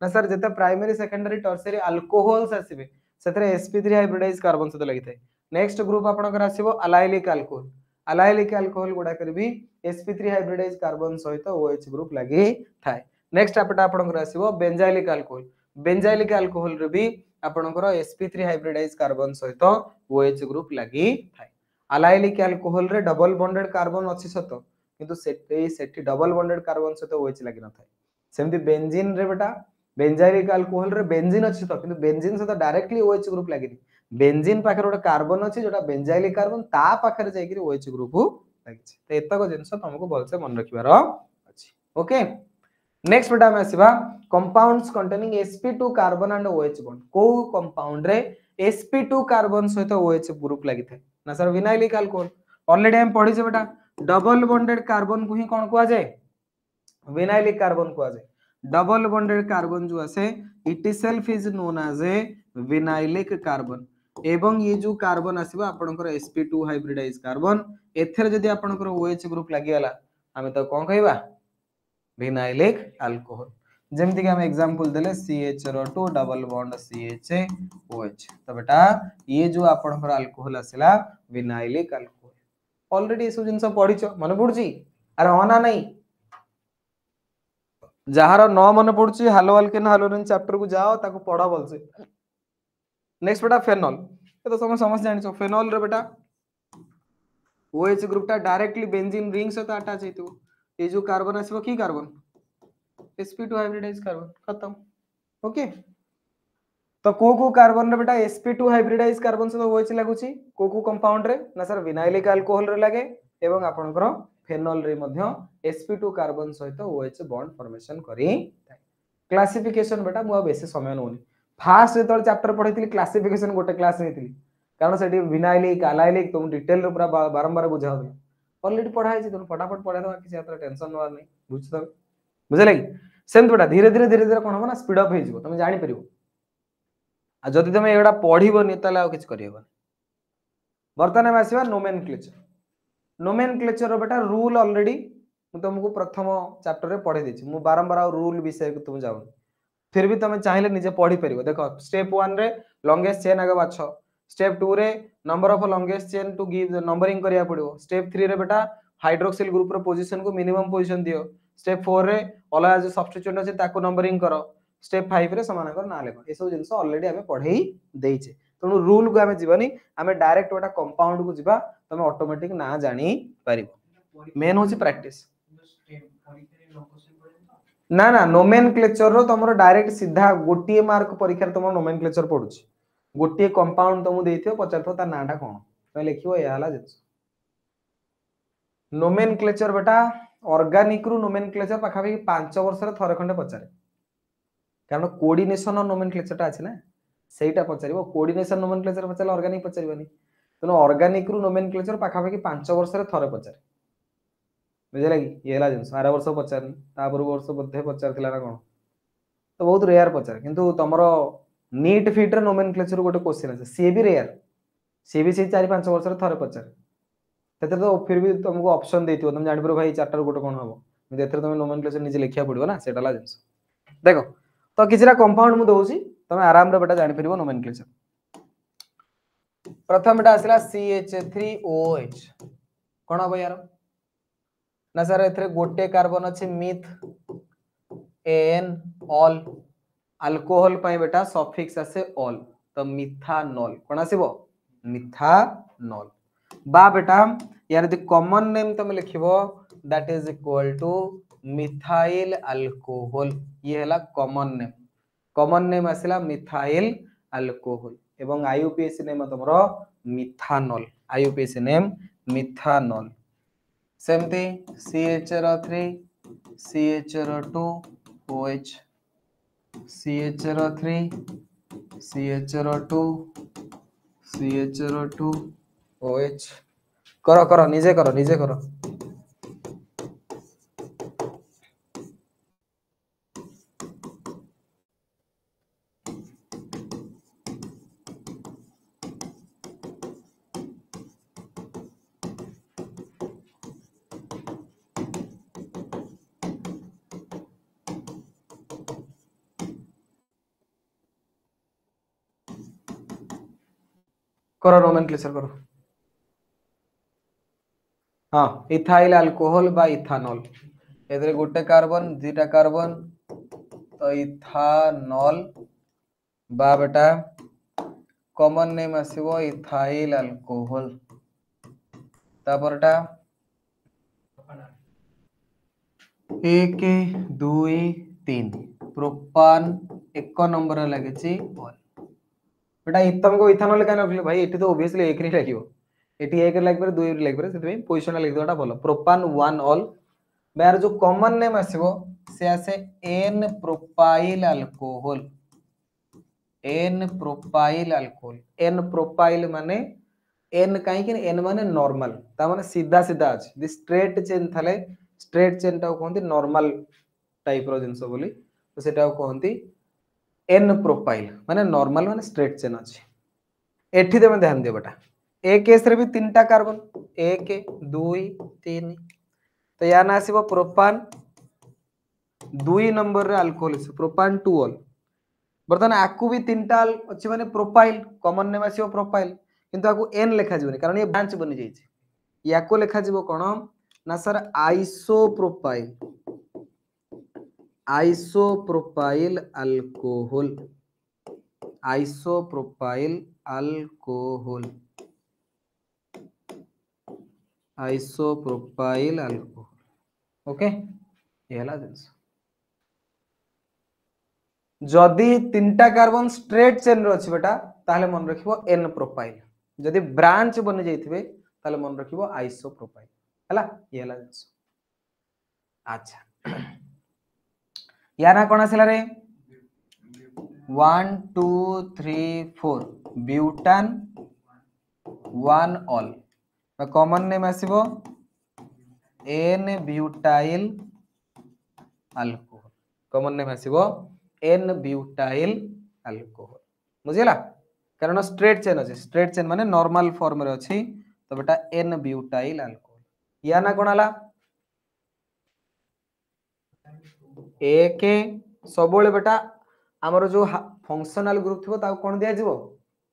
ना सर जेते प्राइमरी सेकेंडरी टर्शियरी अल्कोहल्स आसीबे सेथरे sp3 हाइब्रिडाइज कार्बन सहित लागि थाए नेक्स्ट ग्रुप आपनकर आसीबो अलाइलिक अल्कोहल गुडा करबी sp3 हाइब्रिडाइज कार्बन सहित OH ग्रुप लागि थाए नेक्स्ट आपटा आपनकर आसीबो बेंजाइलिक अल्कोहल रे भी आपनकर sp3 हाइब्रिडाइज कार्बन सहित OH ग्रुप लागि थाए अलाइलिक अल्कोहल रे डबल बॉन्डेड कार्बन अछि सत किंतु सेठी डबल बॉन्डेड कार्बन सहित OH लागि न थाए सेमति बेंजीन रे बेटा बेंजाइलिक अल्कोहल रे बेंजीन अछि त किंतु बेंजीन सहित डायरेक्टली OH ग्रुप लागि बेंजीन पाखर गोटे कार्बन अछि जोटा बेंजाइलिक कार्बन ता पाखर जायकि OH ग्रुप लागि त एतक जिंस तुमको भलसे मन रखिबार अछि ओके नेक्स्ट बेटा हम आसीबा compounds containing sp2 carbon and OH bond को कंपाउंड रे sp2 कार्बन सहित OH ग्रुप लागि थाए ना सर विनाइलिक अल्कोहल ऑलरेडी हम पढी जे बेटा डबल बॉन्डेड कार्बन को ही कोन कुआ जाय विनाइलिक कार्बन कुआ जाय डबल बॉन्डेड कार्बन जो आसे itself is known as a vinylic carbon एवं ये जो कार्बन आसीबा आपनकर sp2 हाइब्रिडाइज कार्बन एथरे जदी आपनकर OH ग्रुप लागि गला हमें तो कोन कहबा विनाइलिक अल्कोहल जेमति कि हम एग्जांपल देले CH2 डबल बॉन्ड CHOH तो बेटा ये जो आपनकर अल्कोहल आसिला विनाइलिक अल्कोहल ऑलरेडी सब जिंस पढिछो मन पडुची अरे होना नहीं जहार न मन पडुची हालो अल्केन हालोरेन चैप्टर को जाओ ताको पढा बोलसे नेक्स्ट बेटा फेनॉल ये तो समझ जानिछो फेनॉल रे बेटा OH ग्रुप टा डायरेक्टली बेंजीन रिंग से अटैच हेतु ये जो कार्बन आसीबो की कार्बन sp2 हाइब्रिडाइज कार्बन खत्म ओके तो को कार्बन रे बेटा sp2 हाइब्रिडाइज कार्बन से OH लागुची को कंपाउंड रे ना सर विनाइलिक अल्कोहल रे लागे एवं आपनकर फेनॉल रे मध्य sp2 कार्बन सहित OH बॉन्ड फॉर्मेशन करी क्लासिफिकेशन बेटा मु बेसी समय नोनी फास्ट जो चैप्टर पढ़ी क्लासिफिकेशन गोटे क्लास नहीं कारण से विनाइलिक अलाइलिक तुम डिटेल पूरा बारंबार बुझा ऑलरेडी पढ़ाई तुम फटाफट पढ़ा दवा किसी टेंशन नवार नहीं बुझे बुझे कि सेम थोड़ा धीरे धीरे कौन हम ना स्पीड अप हो तुम जापर जदि तुम एगुड़ा पढ़नी तो किसी कर बर्तमान आम आसवा नोमेनक्लेचर बेटा रूल ऑलरेडी तुमको प्रथम चैप्टर रे पढ़े देछि मु बारंबार रूल विषय को तुम जाऊँ फिर भी तुम चाहिए निजे पढ़ी पार देख स्टेप 1 रे लॉन्गेस्ट चेन आगे बाछ स्टेप 2 रे number of longest chain to give numbering करिया पड़ो स्टेप 3 रे बेटा हाइड्रोक्सिल ग्रुप रो पोजीशन को मिनिमम पोजीशन दियो स्टेप 4 रे अलग जो सब्स्टिट्यूएंट अछि ताको नंबरिंग करो स्टेप 5 रे समान कर ना लेखो ए सब जिंस ऑलरेडी हमें पढ़ेई देइछे तनु रूल को हमें जीवनी हमें डायरेक्ट बेटा कंपाउंड को जीवा तमे ऑटोमेटिक ना जानी पारिबो मेन होची प्रैक्टिस ना ना नोमेनक्लेचर रो तमरो डायरेक्ट सीधा गोटिए मार्क परीक्षा तुम नोमेनक्लेचर पढुछि गोटिए कंपाउंड तुम देइथियो पचारथो ता नाटा कोन तमे लिखिबो या हला जिंस नोमेनक्लेचर बेटा ऑर्गेनिक रु नोमेनक्लेचर पाखा भी 5 वर्ष रे थरे खंडे पचारे कारण कोऑर्डिनेशन ऑफ नोमेनक्लेचर ता अछि ना सेटा पचारिबो कोऑर्डिनेशन नोमेनक्लेचर पचारले ऑर्गेनिक पचारिबनी तनो ऑर्गेनिक रु नोमेनक्लेचर पाखा भी 5 वर्ष रे थरे पचारे बुझला कि ये जिन 12 वर्ष पचारनी तापर वर्ष बोधे पचार ना कौन तो बहुत रेयर पचार किंतु तुम नीट फिट नोमेनक्लेचर गोटे क्वेश्चन अच्छे सी भी रेयर सी भी से 4-5 वर्ष थे पचार तो फिर भी तुमको ऑप्शन देती तुम जान भाई चार्टर गोटे कौन हम तुम नोमेनक्लेचर निजे लिखा पड़ो ना से जिन देख तो किसी कंपाउंड मुझे दूसरी तुम आराम रे बेटा जान पार नोमेनक्लेचर प्रथम बेटा आसला CH3OH कौन हम यार ना सर एथरे गोटे कार्बन अच्छे मिथ एन ऑल अल्कोहल पाई बेटा सफिक्स आसे ऑल तो मिथानॉल कौन आसीबो मिथानॉल बा बेटा यार यदि कॉमन नेम तुम लिखिबो that is equal to methyl alcohol ये हैला कॉमन नेम आसिला मिथाइल अल्कोहल एवं आईयूपीएसी नेम तुमरो मिथानॉल आईयूपीएसी नेम मिथानॉल सेमती CHR3 CHR2 OH CHR3 CHR2 CHR2 OH करो करो निजे करो करो नोमेनक्लेचर करो हाँ इथाइल अल्कोहल बा इथानॉल एदरे गोटे कार्बन दुटा कार्बन तो इथानॉल बा बेटा कॉमन नेम आसीबो इथाइल अल्कोहल तापरटा 1 2 3 प्रोपान 1 नंबर लगे बेटा तुमको इथानॉल क्या लिखले भाई एठी तो ऑब्वियसली एक रे लागियो एठी एक रे लागबे 2 रे लागबे सेते पोजीशन लिख दोटा भलो प्रोपान 1 ऑल बार जो कॉमन नेम आसीबो से आसे n propyl alcohol n propyl माने एन काई कि एन माने नॉर्मल ता माने सीधा सीधा अछि दि स्ट्रेट चेन थाले स्ट्रेट चेन टा कोहंती नॉर्मल टाइप रो जिंस बोली तो सेटा कोहंती एन प्रोपाइल माने नॉर्मल माने स्ट्रेट चेन अछि एठी तमे ध्यान दियो बेटा ए केस रे भी तीनटा कार्बन 1 2 3 तो या ना आसीबो प्रोपान 2 नंबर रे अल्कोहल प्रोपान 2 ऑल बर्तमान आकु भी तीनटा अछि माने प्रोपाइल कॉमन नेम आसीबो प्रोपाइल किंतु आकु एन लिखा जिवनी कारण ये ब्रांच बनि जाई छै याको लिखा जिवो कोन ना सर आइसोप्रोपाइल अल्कोहल ओके ये हला जिंस जदि तीनटा कार्बन स्ट्रेट चेन रो अछि बेटा ताले मन रखिबो एन प्रोपाइल जदि ब्रांच बनि जाइथिबे ताले मन रखिबो आइसोप्रोपाइल हला ये हला जिंस अच्छा या ना कोन आसिला रे 1 2 3 4 ब्यूटान 1 ऑल कॉमन नेम आसीबो N butyl alcohol common name आसीबो एन ब्यूटाइल अल्कोहल बुझिला कारण स्ट्रेट चेन अछि स्ट्रेट चेन माने नॉर्मल फॉर्म रे अछि तो बेटा एन ब्यूटाइल अल्कोहल या ना कोन हला एक सबोले बेटा आमर जो फंक्शनल ग्रुप थो ताको कोन दिया जिवो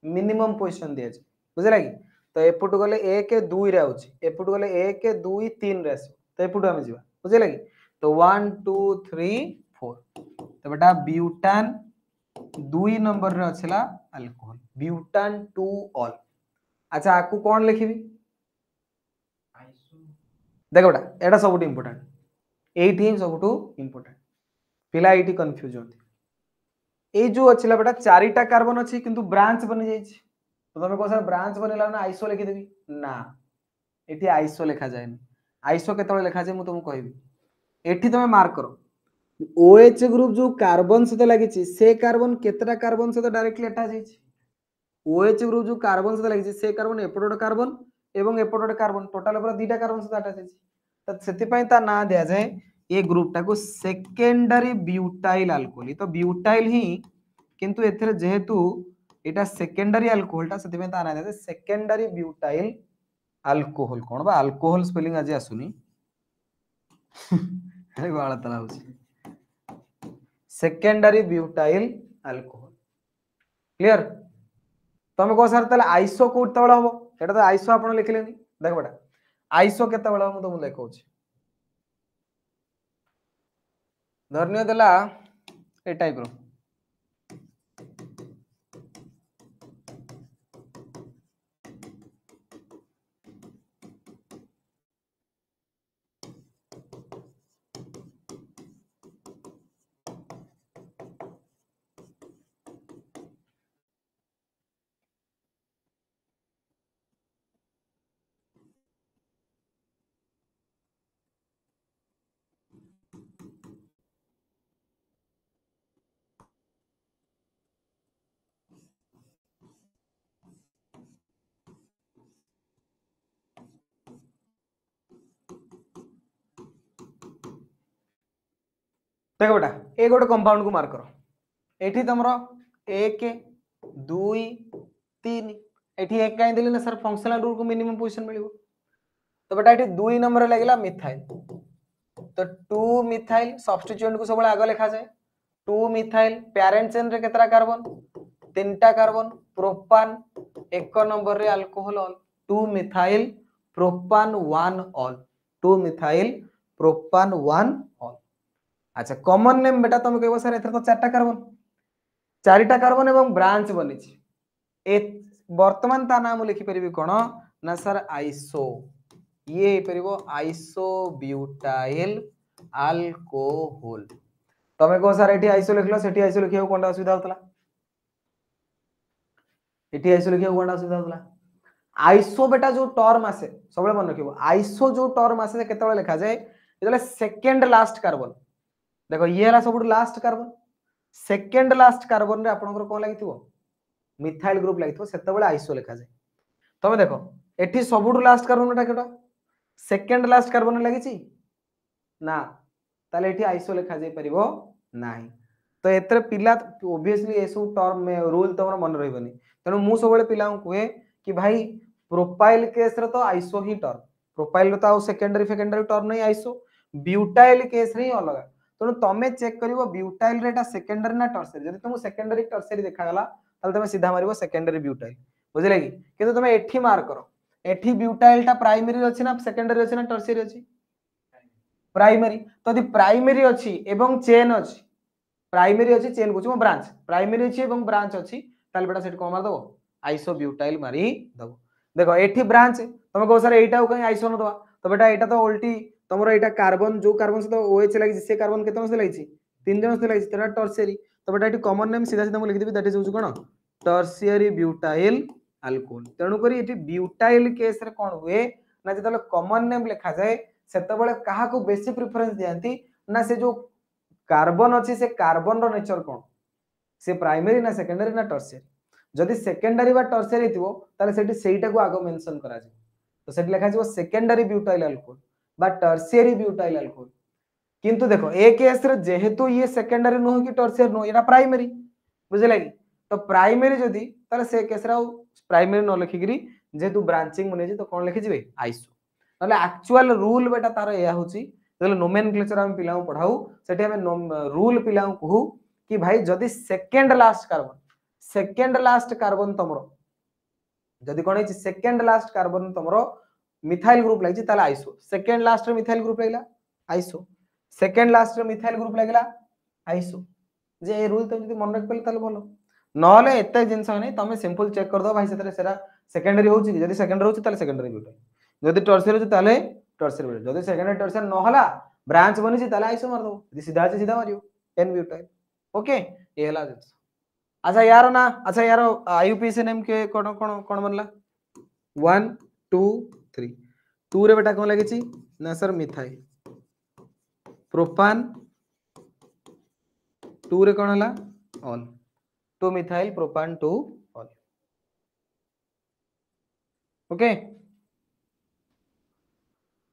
मिनिमम पोजीशन दिया छै बुझिला कि तो एपुट गले 1 2 रे आउछि एपुट गले 1 2 3 रे आसी तो एपुट हम जिवा बुझिला कि तो 1 2 3 4 तो बेटा ब्यूटान 2 नंबर रे अछला अल्कोहल ब्यूटान 2 ऑल अच्छा आकु कोन लिखिबी देखो बेटा एटा सबुट इंपोर्टेंट एठी सबुट इंपोर्टेंट पिला एठी कंफ्यूज होती ए जो अछला बेटा चारिटा कार्बन अछि किंतु ब्रांच बनि जाय छै तो तमे कोसा ब्रांच बनेला ना आइसो लिखि देबी ना एठी आइसो लिखा जाय नै आइसो केतळे लिखा जाय मु तुमको कहबी एठी तमे मार्क करो OH ग्रुप जो कार्बन सहित लागि छि से कार्बन केतरा कार्बन सहित डायरेक्टली अटैच है छि OH ग्रुप जो कार्बन सहित लागि छि से कार्बन एपोडोड कार्बन एवं एपोडोड कार्बन टोटल पूरा दुईटा कार्बन सहित अटैच है छि त सेति पय ता ना दिया जाय ए ग्रुप टाको सेकेंडरी ब्यूटाइल अल्कोहल तो ब्यूटाइल ही किंतु एथरे जेहेतु एटा सेकेंडरी अल्कोहल ता सेति पय ता ना दिया सेकेंडरी ब्यूटाइल अल्कोहल कोन बा अल्कोहल स्पेलिंग आज आसुनी अरे बाळा तला होछि सेकेंडरी ब्यूटाइल अल्कोहल क्लियर तमे को सर तले आइसो कोत तळ हबो एटा तो आइसो आपण लिखलेनी देख बेटा आइसो केते बेला हम तुम लेखौ छी धरनियो देला ए टाइप रो देखो बेटा ए गोटे कंपाउंड को मार्क करो एठी तमरो 1 2 3 एठी एक काई देली ना सर फंक्शनल ग्रुप को मिनिमम पोजीशन मिलिबो तो बेटा एठी 2 नंबर लागला मिथाइल तो 2 मिथाइल सब्स्टिट्यूएंट को सब आगे लिखा जाए 2 मिथाइल पेरेंट चेन रे केतरा कार्बन तीनटा कार्बन प्रोपान एक नंबर रे alcohol ol 2 methyl propan 1 ol 2 methyl propan 1 ol अच्छा कॉमन नेम बेटा तुम कहबो सर एथर तो चारटा कार्बन चारिटा कार्बन एवं ब्रांच बनी छी ए वर्तमान ता नाम लिखि परिबी कोन ना सर आइसो ये परिबो आइसो ब्यूटाइल अल्कोहल तमे को सर एठी आइसो लिखलो सेठी आइसो लिखियो कोनटा असुविधा होतला एठी आइसो लिखियो कोनटा असुविधा होतला आइसो बेटा जो टर्म आसे सबले मन रखिबो आइसो जो टर्म आसे केतबे लिखा जाय जेले सेकंड लास्ट कार्बन देखो ये हला सब last carbon second last carbon रे आपनकर कोन लागिथिबो मिथाइल ग्रुप लागिथिबो सेतबेले आइसो लिखा जाय तमे देखो एठी सबुडू लास्ट कार्बन टा केटा सेकंड लास्ट कार्बन लागि छि ना ताले एठी आइसो लिखा जाय परिबो नाही तो एतरे पिला ऑब्वियसली एसु टर्म में रूल तमर मन रहबनी तनो मु सबले पिला कोए कि भाई प्रोपाइल केस रे तो आइसो ही टर्म प्रोपाइल रे तो सेकेंडरी टर्म नहीं आइसो ब्यूटाइल केस रे अलग तेणु तुम चेक कर ब्यूटाइल रेटा सेकेंडरी ना टर्सरी जब तुमको सेकेंडरी टर्सरी देखागला ताले तुम सीधा मारिबो सेकेंडरी ब्यूटाइल बुझिले कि किंतु तुम एठी मार्क करो एठी ब्यूटाइल टा प्राइमरी अछि ना सेकेंडरी अछि ना टर्सरी अछि प्राइमरी तो यदि प्राइमरी अछि एवं चेन अछि प्राइमरी अछि चेन को ब्रांच प्राइमरी अछि एवं ब्रांच अछि ताले बेटा सेट को मार दबो आइसो ब्यूटाइल मारी दबो देखो एठी ब्रांच तुम को सर एटा कहीं आइसो न दबा तो बेटा एटा तो उल्टी तमरो एटा कार्बन जो कार्बन से OH लागि से कार्बन केतन से लागि तीन जन से लागि तेरा टर्शियरी तो बेटा एटी कॉमन नेम सीधा सीधा म लिखि देबी that is cone tertiary butyl alcohol तेणु करी एटी ब्यूटाइल केस रे कोन हुए ना जतले कॉमन नेम लिखा जाए सेते बेले काहा को बेसी प्रेफरेंस दियंती ना से जो कार्बन अछि से कार्बन रो नेचर कोन से प्राइमरी ना सेकेंडरी ना टर्शियरी जदि सेकेंडरी बा टर्शियरी थिबो ताले सेठी सेईटा को आगो मेंशन करा जे तो सेठी लिखा जिवो सेकेंडरी ब्यूटाइल अल्कोहल बा टर्शियरी ब्यूटाइल अल्कोहल किंतु देखो ए केस रे जेहेतु ये सेकेंडरी नो कि टर्शियरी नो एटा प्राइमरी बुझिला कि तो प्राइमरी जदि ताले से केस रे प्राइमरी न लिखिगिरी जेहेतु ब्रांचिंग मने जे तो कोन लिखि जिवे आइसो ताले एक्चुअल रूल बेटा तार एया होची जले नोमेनक्लेचर हम पिलाऊ पढाऊ सेठी हम रूल पिलाऊ कहू कि भाई जदि सेकेंड लास्ट कार्बन तमरो जदि कोन है सेकेंड लास्ट कार्बन तमरो मिथाइल ग्रुप लागि ताले आइसो सेकेंड लास्ट रे मिथाइल ग्रुप लागला आइसो सेकेंड लास्ट रे मिथाइल ग्रुप लागला आइसो जे ए रूल तुम जदि मन रख पले ताले भलो नहले एते जिंस नै तमे सिंपल चेक कर दो भाई सेतरे सेरा सेकेंडरी होची जदि सेकेंडरी होची ताले सेकेंडरी ब्यूटाइल जदि टर्शियरी होची ताले टर्शियरी ब्यूटाइल जदि सेकेंडरी टर्शियरी न हला ब्रांच बनी छी ताले आइसो मार दो जदि सीधा अछि सीधा मारियो एन ब्यूटाइल ओके ये हला जिंस अच्छा यार ना अच्छा यार आईयूपीएसी नेम के कोन कोन कोन बनला 1 2 3 2 रे बेटा कोन लागे छी ना सर मिथाइल प्रोपान 2 रे कोन हला ऑल 2 मिथाइल प्रोपान 2 ऑल ओके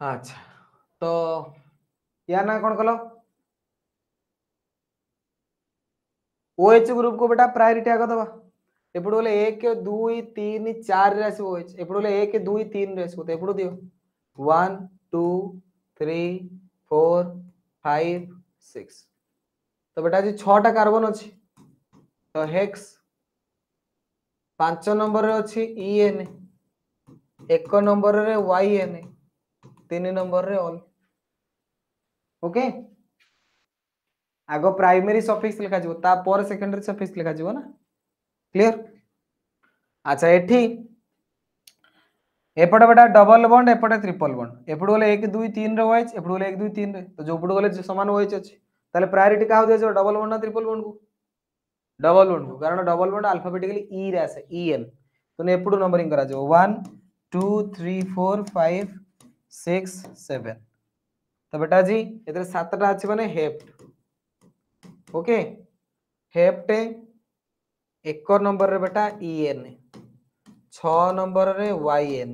अच्छा तो या ना कोन कलो OH ग्रुप को बेटा प्रायोरिटी आगे दबा एपड़ बोले 1 2 3 4 रे आसीबो OH एपड़ बोले 1 2 3 रे आसीबो तो एपड़ दियो 1 2 3 4 5 6 तो बेटा जी 6 टा कार्बन अछि तो हेक्स 5 नंबर रे अछि EN 1 नंबर रे YN 3 नंबर रे ऑल ओके आगो प्राइमरी सफिक्स लिखा जिवो ता पर सेकेंडरी सफिक्स लिखा जिवो ना क्लियर अच्छा एठी एपटे बेटा डबल बॉन्ड एपटे ट्रिपल बॉन्ड एपटे बोले 1 2 3 रे OH एपटे बोले 1 2 3 रे तो जो एपटे बोले समान OH अछि ताले प्रायोरिटी का हो दियो डबल बॉन्ड ना ट्रिपल बॉन्ड को डबल बॉन्ड को कारण डबल बॉन्ड अल्फाबेटिकली ई रे आसे EN तो एपटू नंबरिंग करा जो 1 2 3 4 5 6 7 तो बेटा जी एतरे 7 टा अछि माने हेप्ट ओके हेप्ट 1 नंबर रे बेटा EN 6 नंबर रे YN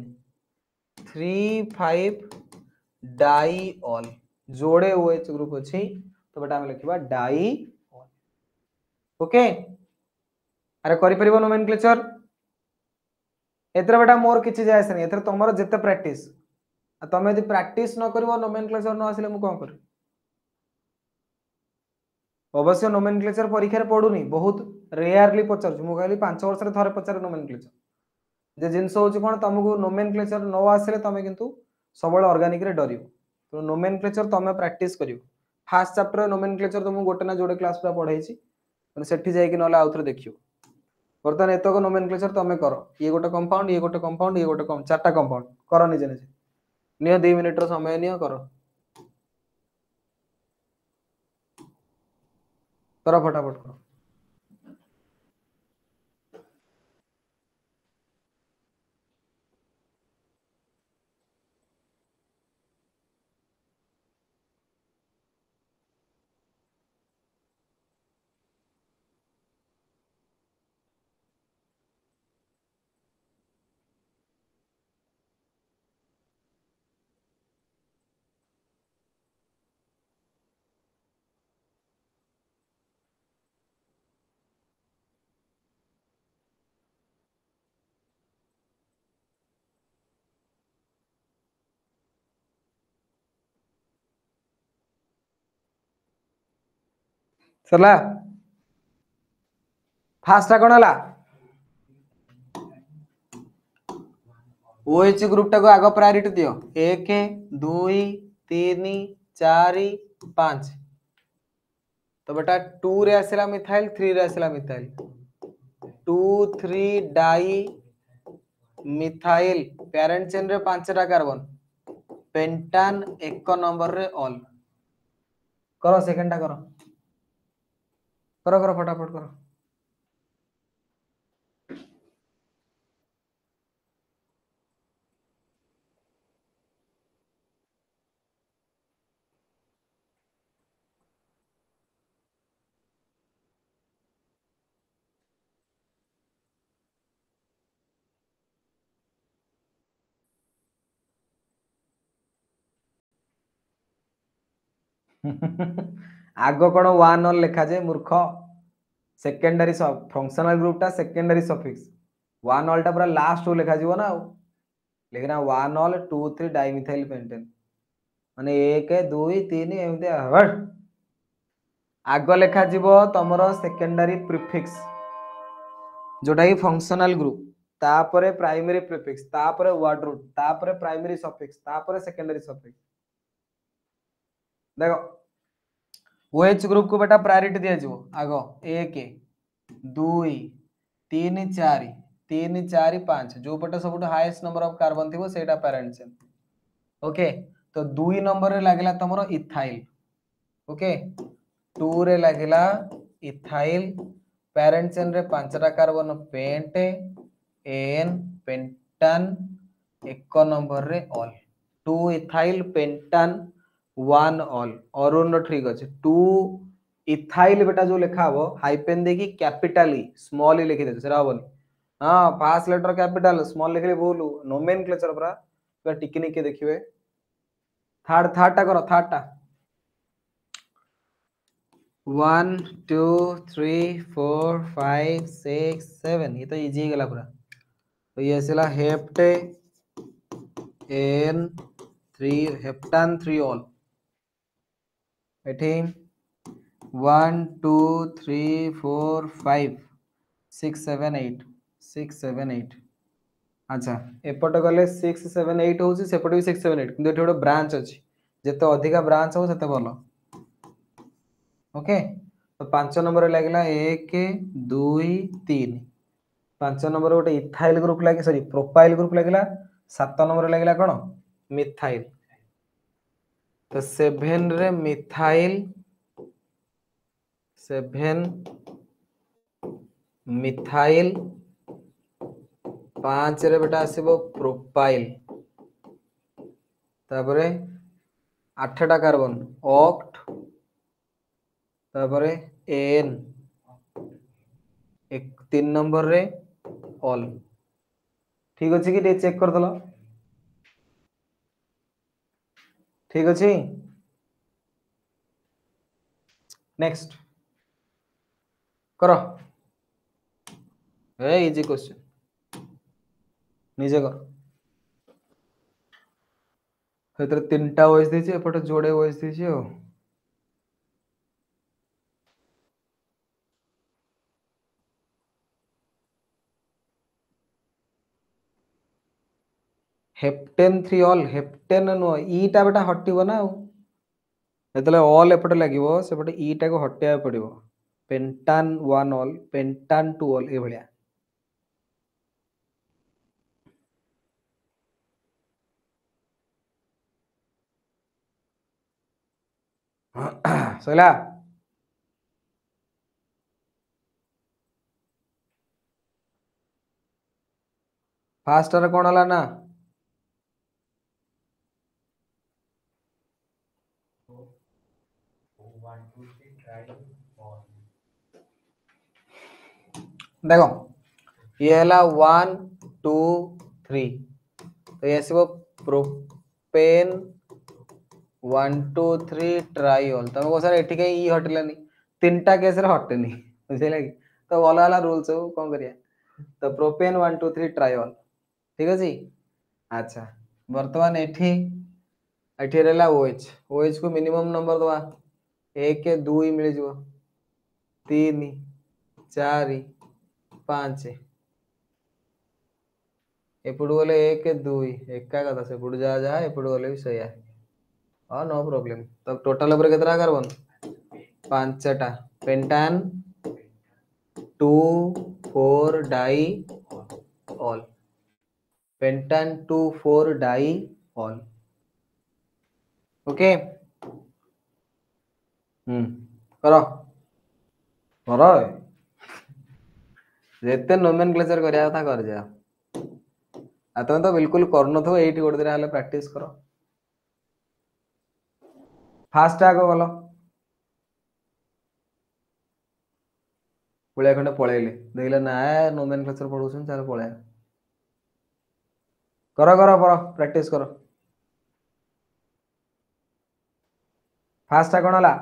3 5 डाई ऑल जोड़े OH ग्रुप अछि तो बेटा हम लिखबा डाई ऑल ओके अरे करि परिबो नोमेनक्लेचर एतरे बेटा मोर किछि जायस नै एतरे तमरो जते प्रैक्टिस तमे यदि प्रैक्टिस न करबो नोमेनक्लेचर न आसिले मु कोन करी अवश्य नोमेनक्लेचर परीक्षा रे पडुनी बहुत रेयरली पचार मु कहली 5 वर्ष रे थरे पचार नोमेनक्लेचर जे जिंस होची कोन तुमको नोमेनक्लेचर न आसिले तमे किंतु सबळे ऑर्गेनिक रे डरियो तो नोमेनक्लेचर तमे प्रैक्टिस करियो फर्स्ट चैप्टर नोमेनक्लेचर तुम गोटे ना जोड़े क्लास पूरा पढाई छी माने सेठी जाय कि नले आउथरे देखियो बर्तमान एतको नोमेनक्लेचर तमे करो ये गोटे कंपाउंड ये गोटे कंपाउंड ये गोटे चारटा कंपाउंड करो निजे निजे नियो 2 मिनिट रो समय नियो करो करो फटाफट करो सरला फास्ट कोन हला OH ग्रुप टा को आगो प्रायोरिटी दियो 1 2 3 4 5 तो बेटा 2 रे आसिला मिथाइल 3 रे आसिला methyl 2 3 di methyl parent chain रे 5 टा कार्बन पेंटान 1 नंबर रे ऑल करो सेकंड टा करो करो करो फटाफट करो आग कौन वन ऑल लिखा जाए मूर्ख सेकेंडरी फंक्शनल ग्रुप टा सेकेंडरी सफिक्स वन ऑल टा पूरा लास्ट रो लिखा जीवो ना लेकिन वन ऑल 2 3 डाइमिथाइल पेंटेन माने 1 2 3 एमती आग लेखा जीवो तमरो सेकेंडरी प्रिफिक्स जोटा कि फंक्शनल ग्रुप तापरे प्राइमरी प्रिफिक्स तापरे वर्ड रूट तापरे प्राइमरी सफिक्स तापरे सेकेंडरी सफिक्स देखो OH ग्रुप को बेटा प्रायोरिटी दिया जीवो आगो 1 2 3 4 3 4 5 जो पटे सब हाईएस्ट नंबर ऑफ कार्बन थी सेटा पेरेंट चेन ओके तो 2 नंबर रे लागला तमरो इथाइल ओके 2 रे लागला इथाइल पेरेंट चेन रे 5टा कार्बन पेंट एन पेंटान 1 नंबर रे ऑल 2 इथाइल पेंटान 1 ऑल अरुण ठीक अच्छे 2 इथाइल बेटा जो लिखा हो हाइपेन देखी कैपिटल ई स्मॉल ई लिखि दे सेरा होबनी हां फर्स्ट लेटर कैपिटल स्मॉल लिखले बोलू नोमेनक्लेचर पूरा पूरा टिकनिक के देखिवे थर्ड टा करो थर्ड टा 1 2 3 4 5 6 7 ये तो इजी गला पूरा तो ये आसला हेप्ट एन 3 हेप्टान 3 ऑल एठी 1 2 3 4 5 6 7 8 6 7 8 अच्छा एपटे गले 6 7 8 होची सेपटे भी 6 7 8 किंतु एठी गोटे ब्रांच अछि जेते अधिका ब्रांच हो सेते भलो ओके तो 5 नंबर लागला 1 2 3 5 नंबर गोटे इथाइल ग्रुप लागे सॉरी प्रोपाइल ग्रुप लागला 7 नंबर लागला कोन मिथाइल तो 7 रे मिथाइल 7 मिथाइल 5 रे बेटा आसीबो प्रोपाइल तापरे 8टा कार्बन ऑक्ट तापरे एन 3 नंबर रे ऑल ठीक अछि कि चेक कर दलो ठीक अछि नेक्स्ट करो ए इजी क्वेश्चन निजे कर हेतरे 3टा वॉइस देछि एपटे जोड़े वॉइस देछि हो हेप्टेन 3 ऑल हेप्टेन नो ईटा बेटा हटिबो ना जेतले ऑल एपटे लागिवो सेपटे ईटा को हटिया पड़िबो पेंटान 1 ऑल पेंटान 2 ऑल ए भलिया सैला फास्ट रे कोन हला ना देखो ये हला 1 2 3 तो ये आसीबो प्रोपेन 1 2 3 ट्राइऑल तमे को सर एठी के ई हटलानी 3टा केस रे हटनी बुझिला कि तो वाला वाला रूल्स हो कोन करिया तो प्रोपेन 1 2 3 ट्राइऑल ठीक अछि अच्छा वर्तमान एठी एठी रहला OH OH को मिनिमम नंबर दवा 1 2 मिल जिवो 3 4 5 एपड़ू गले 1 2 एका कथा सेपड़ू जा जा एपड़ू गले भी सया हाँ नो प्रॉब्लम तो टोटल ऊपर कितना कार्बन 5टा पेंटान 2 4 डाई ऑल पेंटान 2 4 डाई ऑल ओके करो करो जेते नोमेनक्लेचर करिया था कर जा आ तुम तो बिल्कुल करन थो एठी गोटे दिन हले प्रैक्टिस करो फास्ट आगो गलो पुलिया खंडे पळेइले देखले ना नोमेनक्लेचर पढौछन चाल पळेया करो करो करो प्रैक्टिस करो फास्ट कौन हला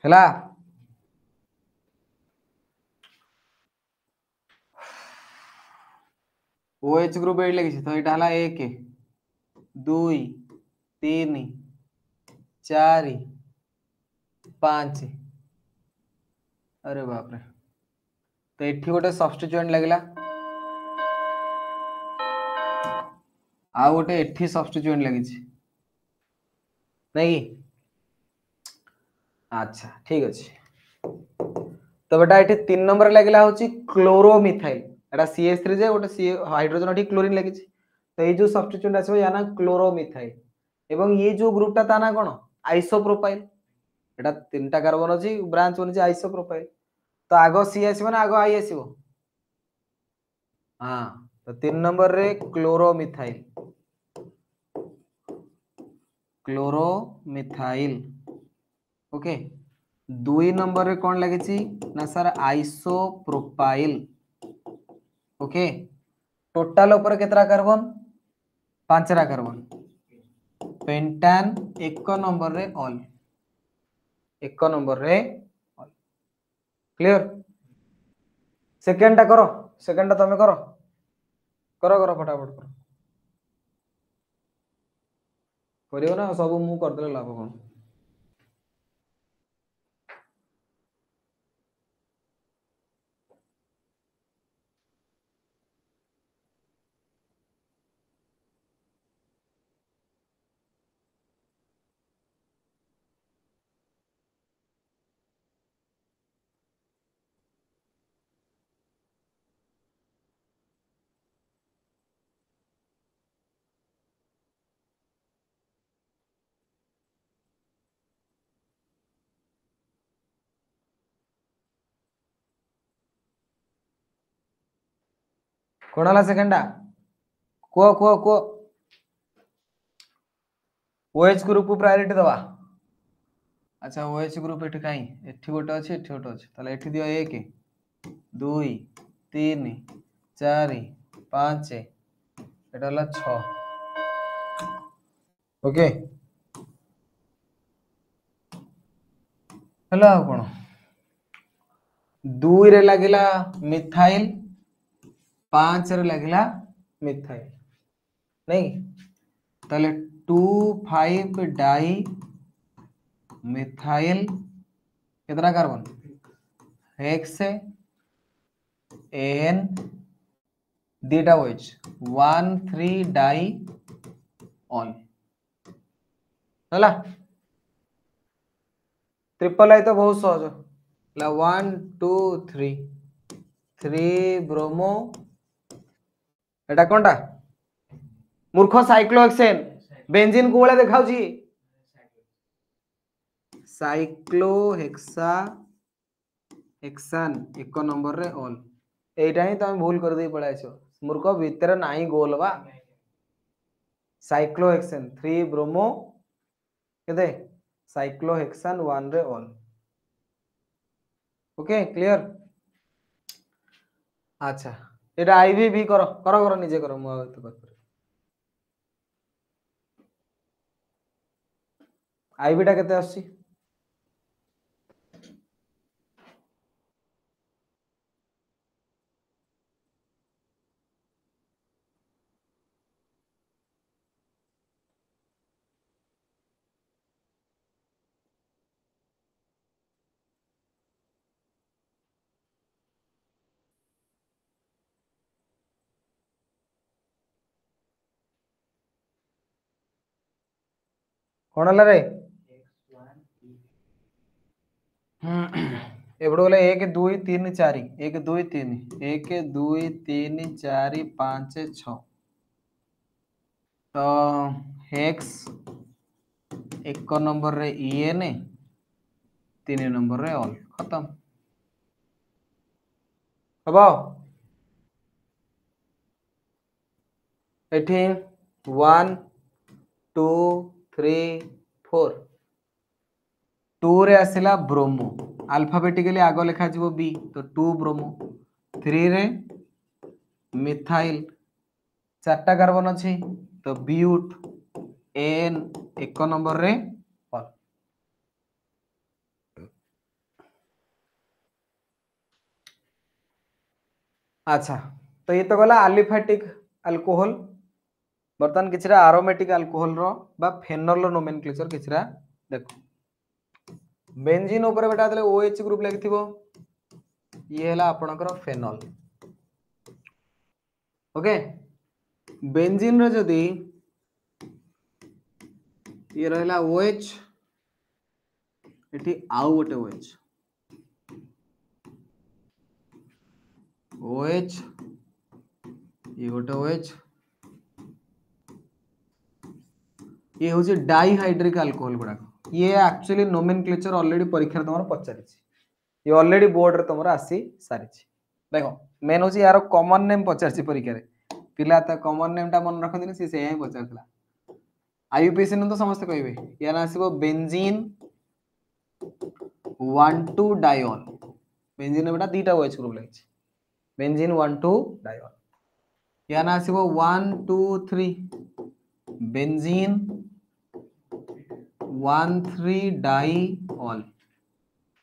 हला OH ग्रुप एट लगी तो यहाँ हला 1 2 3 4 5 अरे बाप रे तो एठी गोटे सब्स्टिट्यूएंट लगला आ गोटे एठी सब्स्टिट्यूएंट लगी नहीं अच्छा ठीक अच्छे तो बेटा ये 3 नंबर लगला हूँ क्लोरोमिथाइल एटा CH3 जे गोटे सी हाइड्रोजन एठी क्लोरीन लगी तो ये जो सब्स्टिट्यूएंट आछो या ना क्लोरोमिथाइल एवं ये जो ग्रुपटा ता ना कोन आइसोप्रोपाइल एटा तीनटा कार्बन अछि ब्रांच बनि आइसोप्रोपाइल तो आगो सी आसीबो ना आगो आई आसीबो हां तो 3 नंबर रे क्लोरोमिथाइल ओके 2 नंबर रे कोन लागिछि ना सर आइसोप्रोपाइल ओके टोटल ऊपर केतरा कार्बन 5रा कार्बन पेंटान 1 नंबर रे ऑल 1 नंबर रे ऑल क्लियर सेकंड टा करो सेकंड टा तमे करो करो करो फटाफट करो करियो ना सब मु कर देले लाभ कोन कोन हला सेकंड टा को OH ग्रुप को प्रायोरिटी दवा अच्छा OH ग्रुप एठी काई एठी गोटे अछि ताले एठी दियो 1 2 3 4 5 एटा हला 6 ओके हला कोन 2 रे लागिला मिथाइल 5 रे लागिला मिथाइल नहीं ताले 2,5 डाई मिथाइल कितना कार्बन हेक्स एन दीटा OH 1,3 डाई ऑल हला ट्रिपल आई तो बहुत सहज ला 1 2 3 3 ब्रोमो एटा कोनटा मूर्ख साइक्लोहेक्सेन बेंजीन को वाला देखाउ छी साइक्लोहेक्सा हेक्सान 1 नंबर रे ऑल एटा ही तुम भूल कर दे पळाइछो मूर्ख भीतर नाही गोल बा साइक्लोहेक्सेन 3 ब्रोमो केते साइक्लोहेक्सान 1 रे ऑल ओके क्लियर अच्छा एटा आईवी भी करो करो करो निजे करो मु तो कर आईवी टा केते आसी कोन हला रे एबड बोले 1 2 3 4 1 2 3 1 2 3 4 5 6 तो हेक्स 1 नंबर रे EN 3 नंबर रे ऑल खत्म हबो एठी 1 2 3 4 2 रे आसिला ब्रोमो अल्फाबेटिकली आगो लिखा जीवो बी तो 2 ब्रोमो 3 रे मिथाइल चारटा कार्बन अछि तो ब्यूट एन एक नंबर रे ऑल। अच्छा तो ये तो गला अलिफैटिक अल्कोहल बर्तमान किछरा एरोमेटिक अल्कोहल रो बा फेनॉल रो नोमेनक्लेचर किछरा देखो बेंजीन ऊपर बेटा देले OH ग्रुप लिखिथिबो ये हला आपनकर फेनॉल ओके बेंजीन रो जदी ये रहला OH एठी आउ गोटे OH ये गोटे OH ये होची डाइहाइड्रिक अल्कोहल गुडा ये एक्चुअली नोमेनक्लेचर ऑलरेडी परीक्षा रे तमर पचारि ये ऑलरेडी बोर्ड रे तमर आसी सारी देखो मेन होची यार कॉमन नेम पचारछि परीक्षा रे पिला त कॉमन नेम टा मन रखंदिन से ही पचारथला आईयूपीएससी न तो समस्त कहबे या ना आसीबो बेंजीन 1,2 डायोल बेंजीन बेटा दीटा OH ग्रुप लागिछि बेंजीन 1,2 डायोल या ना आसीबो 1 2 3 बेंजीन 1 3 डाइऑल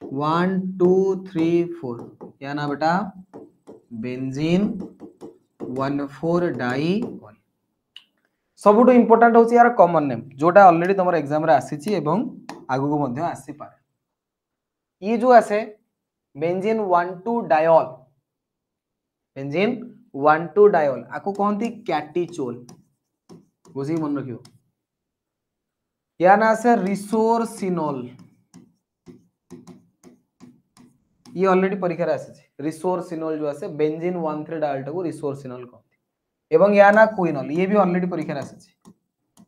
1 2 3 4 या ना बेटा बेंजीन 1 4 डाइऑल सबुठु इंपोर्टेंट होची यार कॉमन नेम जोटा ऑलरेडी तमर एग्जाम रे आसीची एवं आगु को मध्ये आसी पारे ये जो आसे बेंजीन 1 2 डायोल बेंजीन 1 2 डायोल आको कहंती कैटिचोल बुझी मन रखियो या ना से रिसोर्सिनोल ये ऑलरेडी परीक्षा रे आसी रिसोर्सिनोल जो आसे बेंजीन 1 3 डायोल टाको रिसोर्सिनोल कहंती एवं या ना क्विनोल ये भी ऑलरेडी परीक्षा रे आसी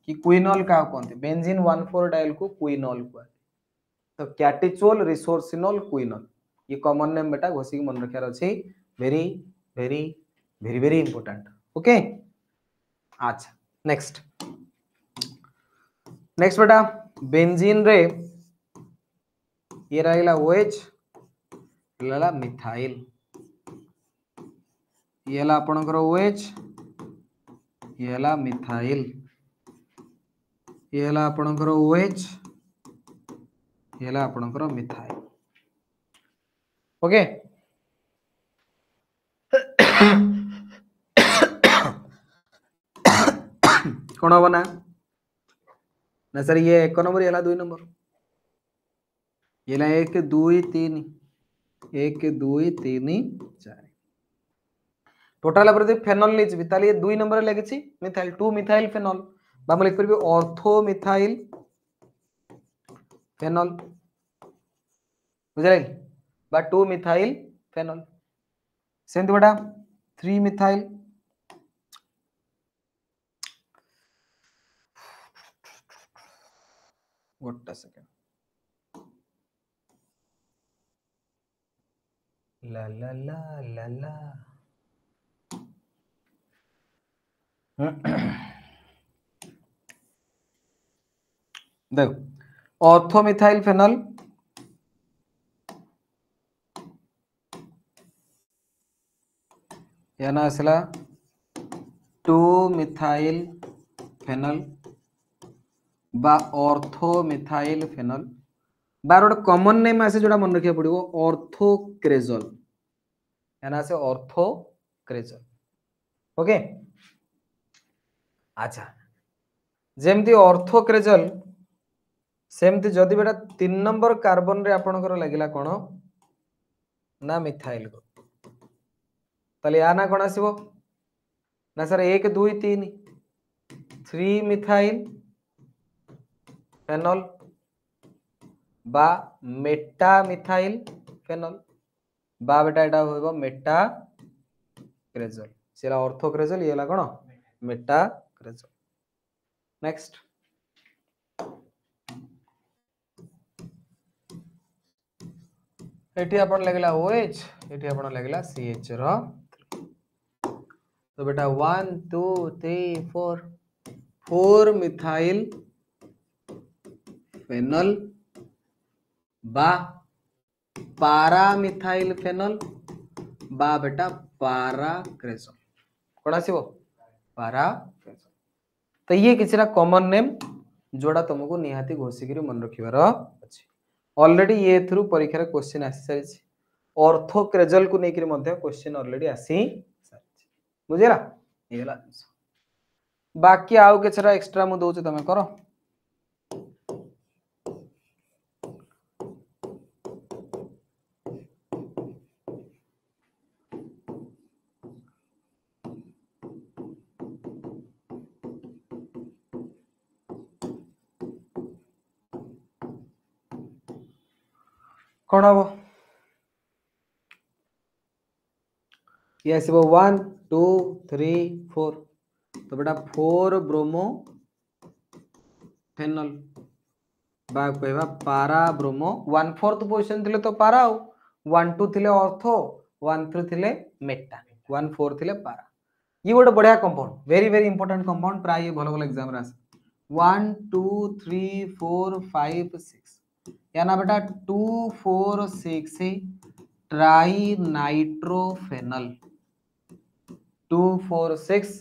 कि क्विनोल का कहंती बेंजीन 1 4 डायोल को क्विनोल कहते तो कैटिचोल रिसोर्सिनोल क्विनोल ये कॉमन नेम बेटा घोसी के मन रखियार अछि very very very very important okay अच्छा नेक्स्ट बेटा बेंजीन रे ये रहला OH रहला मिथाइल ये हला आपनकर OH ये हला मिथाइल ये हला आपनकर OH ये हला आपनकर मिथाइल ओके कोन बना ना सर ये 1 नंबर ये 2 नंबर ये 1 2 3 1 2 3 4 टोटल पर फेनॉल लेछि विताली ये 2 नंबर लेगिछि मिथाइल 2 मिथाइल फेनॉल बाम लिख परबे ऑर्थो मिथाइल फेनॉल बुझले बा 2 मिथाइल फेनॉल सेंत बेटा 3 मिथाइल व्हाट अ सेकंड ला ला ला ला ला देखो ऑर्थो मिथाइल फेनॉल या ना आसला 2 मिथाइल फेनॉल बा ऑर्थो मिथाइल फेनॉल बार गोटे कॉमन नेम आसे जोटा मन रखिया पड़िबो ऑर्थोक्रेजोल या ना से ऑर्थोक्रेजोल ओके अच्छा जेमती ऑर्थोक्रेजोल सेमती जदि बेटा 3 नंबर कार्बन रे आपनकर लागिला कोन ना मिथाइल को तले या ना कोन आसीबो ना सर 1 2 3 3 मिथाइल फेनॉल बा मेटा मिथाइल फेनॉल बा बेटा एटा होइबो मेटा क्रेजोल सेला ऑर्थोक्रेजोल येला कोन मेटा क्रेजोल नेक्स्ट एठी आपण लागला OH एठी आपण लागला CH रो तो बेटा 1 2 3 4 4 मिथाइल फेनल बा पारामिथाइल फेनल बा बेटा पाराक्रेजोल कौन आसीबो पाराक्रेजोल। तो ये किसी कॉमन नेम जोड़ा तुमको निहाती घोषिक मन रखिबार अछि। ऑलरेडी ये थ्रू परीक्षा रे क्वेश्चन आसी सारी ऑर्थोक्रेजल को लेकर मध्य क्वेश्चन ऑलरेडी आसी सारी बुझेला हेला। बाकी आउ केछरा एक्स्ट्रा मु दोचे तमे करो। कौन हम ये आसब 1 2 3 4 तो बेटा 4 ब्रोमो फेनल बा कहवा पारा ब्रोमो 1/4 पोजीशन थिले तो पारा 1 2 थिले ऑर्थो 1 3 थिले मेटा 1 4 थिले पारा। ये गोटे बढ़िया compound very very important compound प्राय भल भल एग्जाम रे आसे 1 2 3 4 5 6 या ना बेटा 2 4 6 ट्राई नाइट्रोफेनल 2 4 6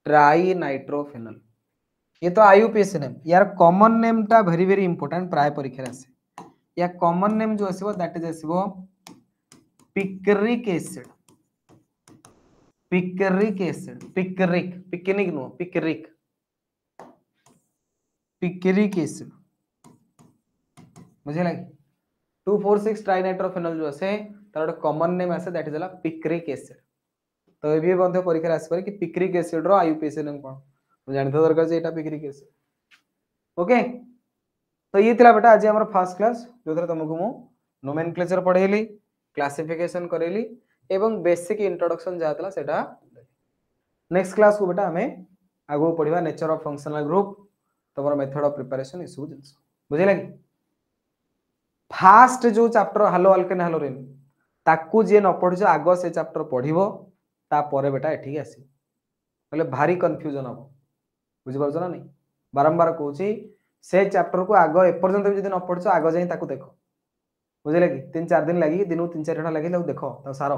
ट्राई नाइट्रोफेनल। ये तो आईयूपीएसी नेम यार कॉमन नेम टा वेरी वेरी इंपोर्टेंट प्राय परीक्षा आसे या कॉमन नेम जो आसीबो दैट इज आसीबो picric acid picric acid picric picnic no picric picric acid बुझे लगे 246 ट्राइनाइट्रोफेनल जो आसे तार गोटे कॉमन नेम आसे दैट इज अला पिक्रिक एसिड। तो ये भी मध्य परीक्षा आसी पारे कि पिक्रिक एसिड रो आईयूपीएसी नेम कोन मु जानि तो दरकार जे एटा पिक्रिक एसिड। ओके तो ये थिला बेटा आज हमर फर्स्ट क्लास जो थरे तुमको मु नोमेनक्लेचर पढेली क्लासिफिकेशन करेली एवं बेसिक इंट्रोडक्शन जातला सेटा। नेक्स्ट क्लास को बेटा हमें आगो पढ़िबा नेचर ऑफ फंक्शनल ग्रुप तमरो मेथड ऑफ प्रिपरेशन ई सब जिंस बुझे लगी। फास्ट जो चैप्टर हालो अल्केन हालोरिन ताकू जे न पढिजो आगो से चैप्टर पढिबो ता परे बेटा एठी आसी बोले भारी कंफ्यूजन हो बुझि पाउछ ना नहीं बारंबार कहूची से चैप्टर को आगो एपर्यंत भी जदि न पढिछो आगो जाई ताकू देखो बुझिले कि 3-4 दिन लागि दिनु 3-4 घंटा लागि देखो ता सारो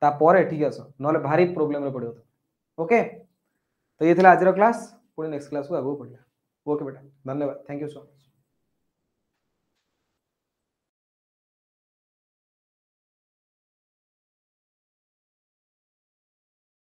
ता परे ठीक आसो नले भारी प्रॉब्लम रे पडियो। ओके तो ये थिला आज क्लास पुणी नेक्स्ट क्लास को आगो पढिया। ओके बेटा धन्यवाद थैंक यू सो मच।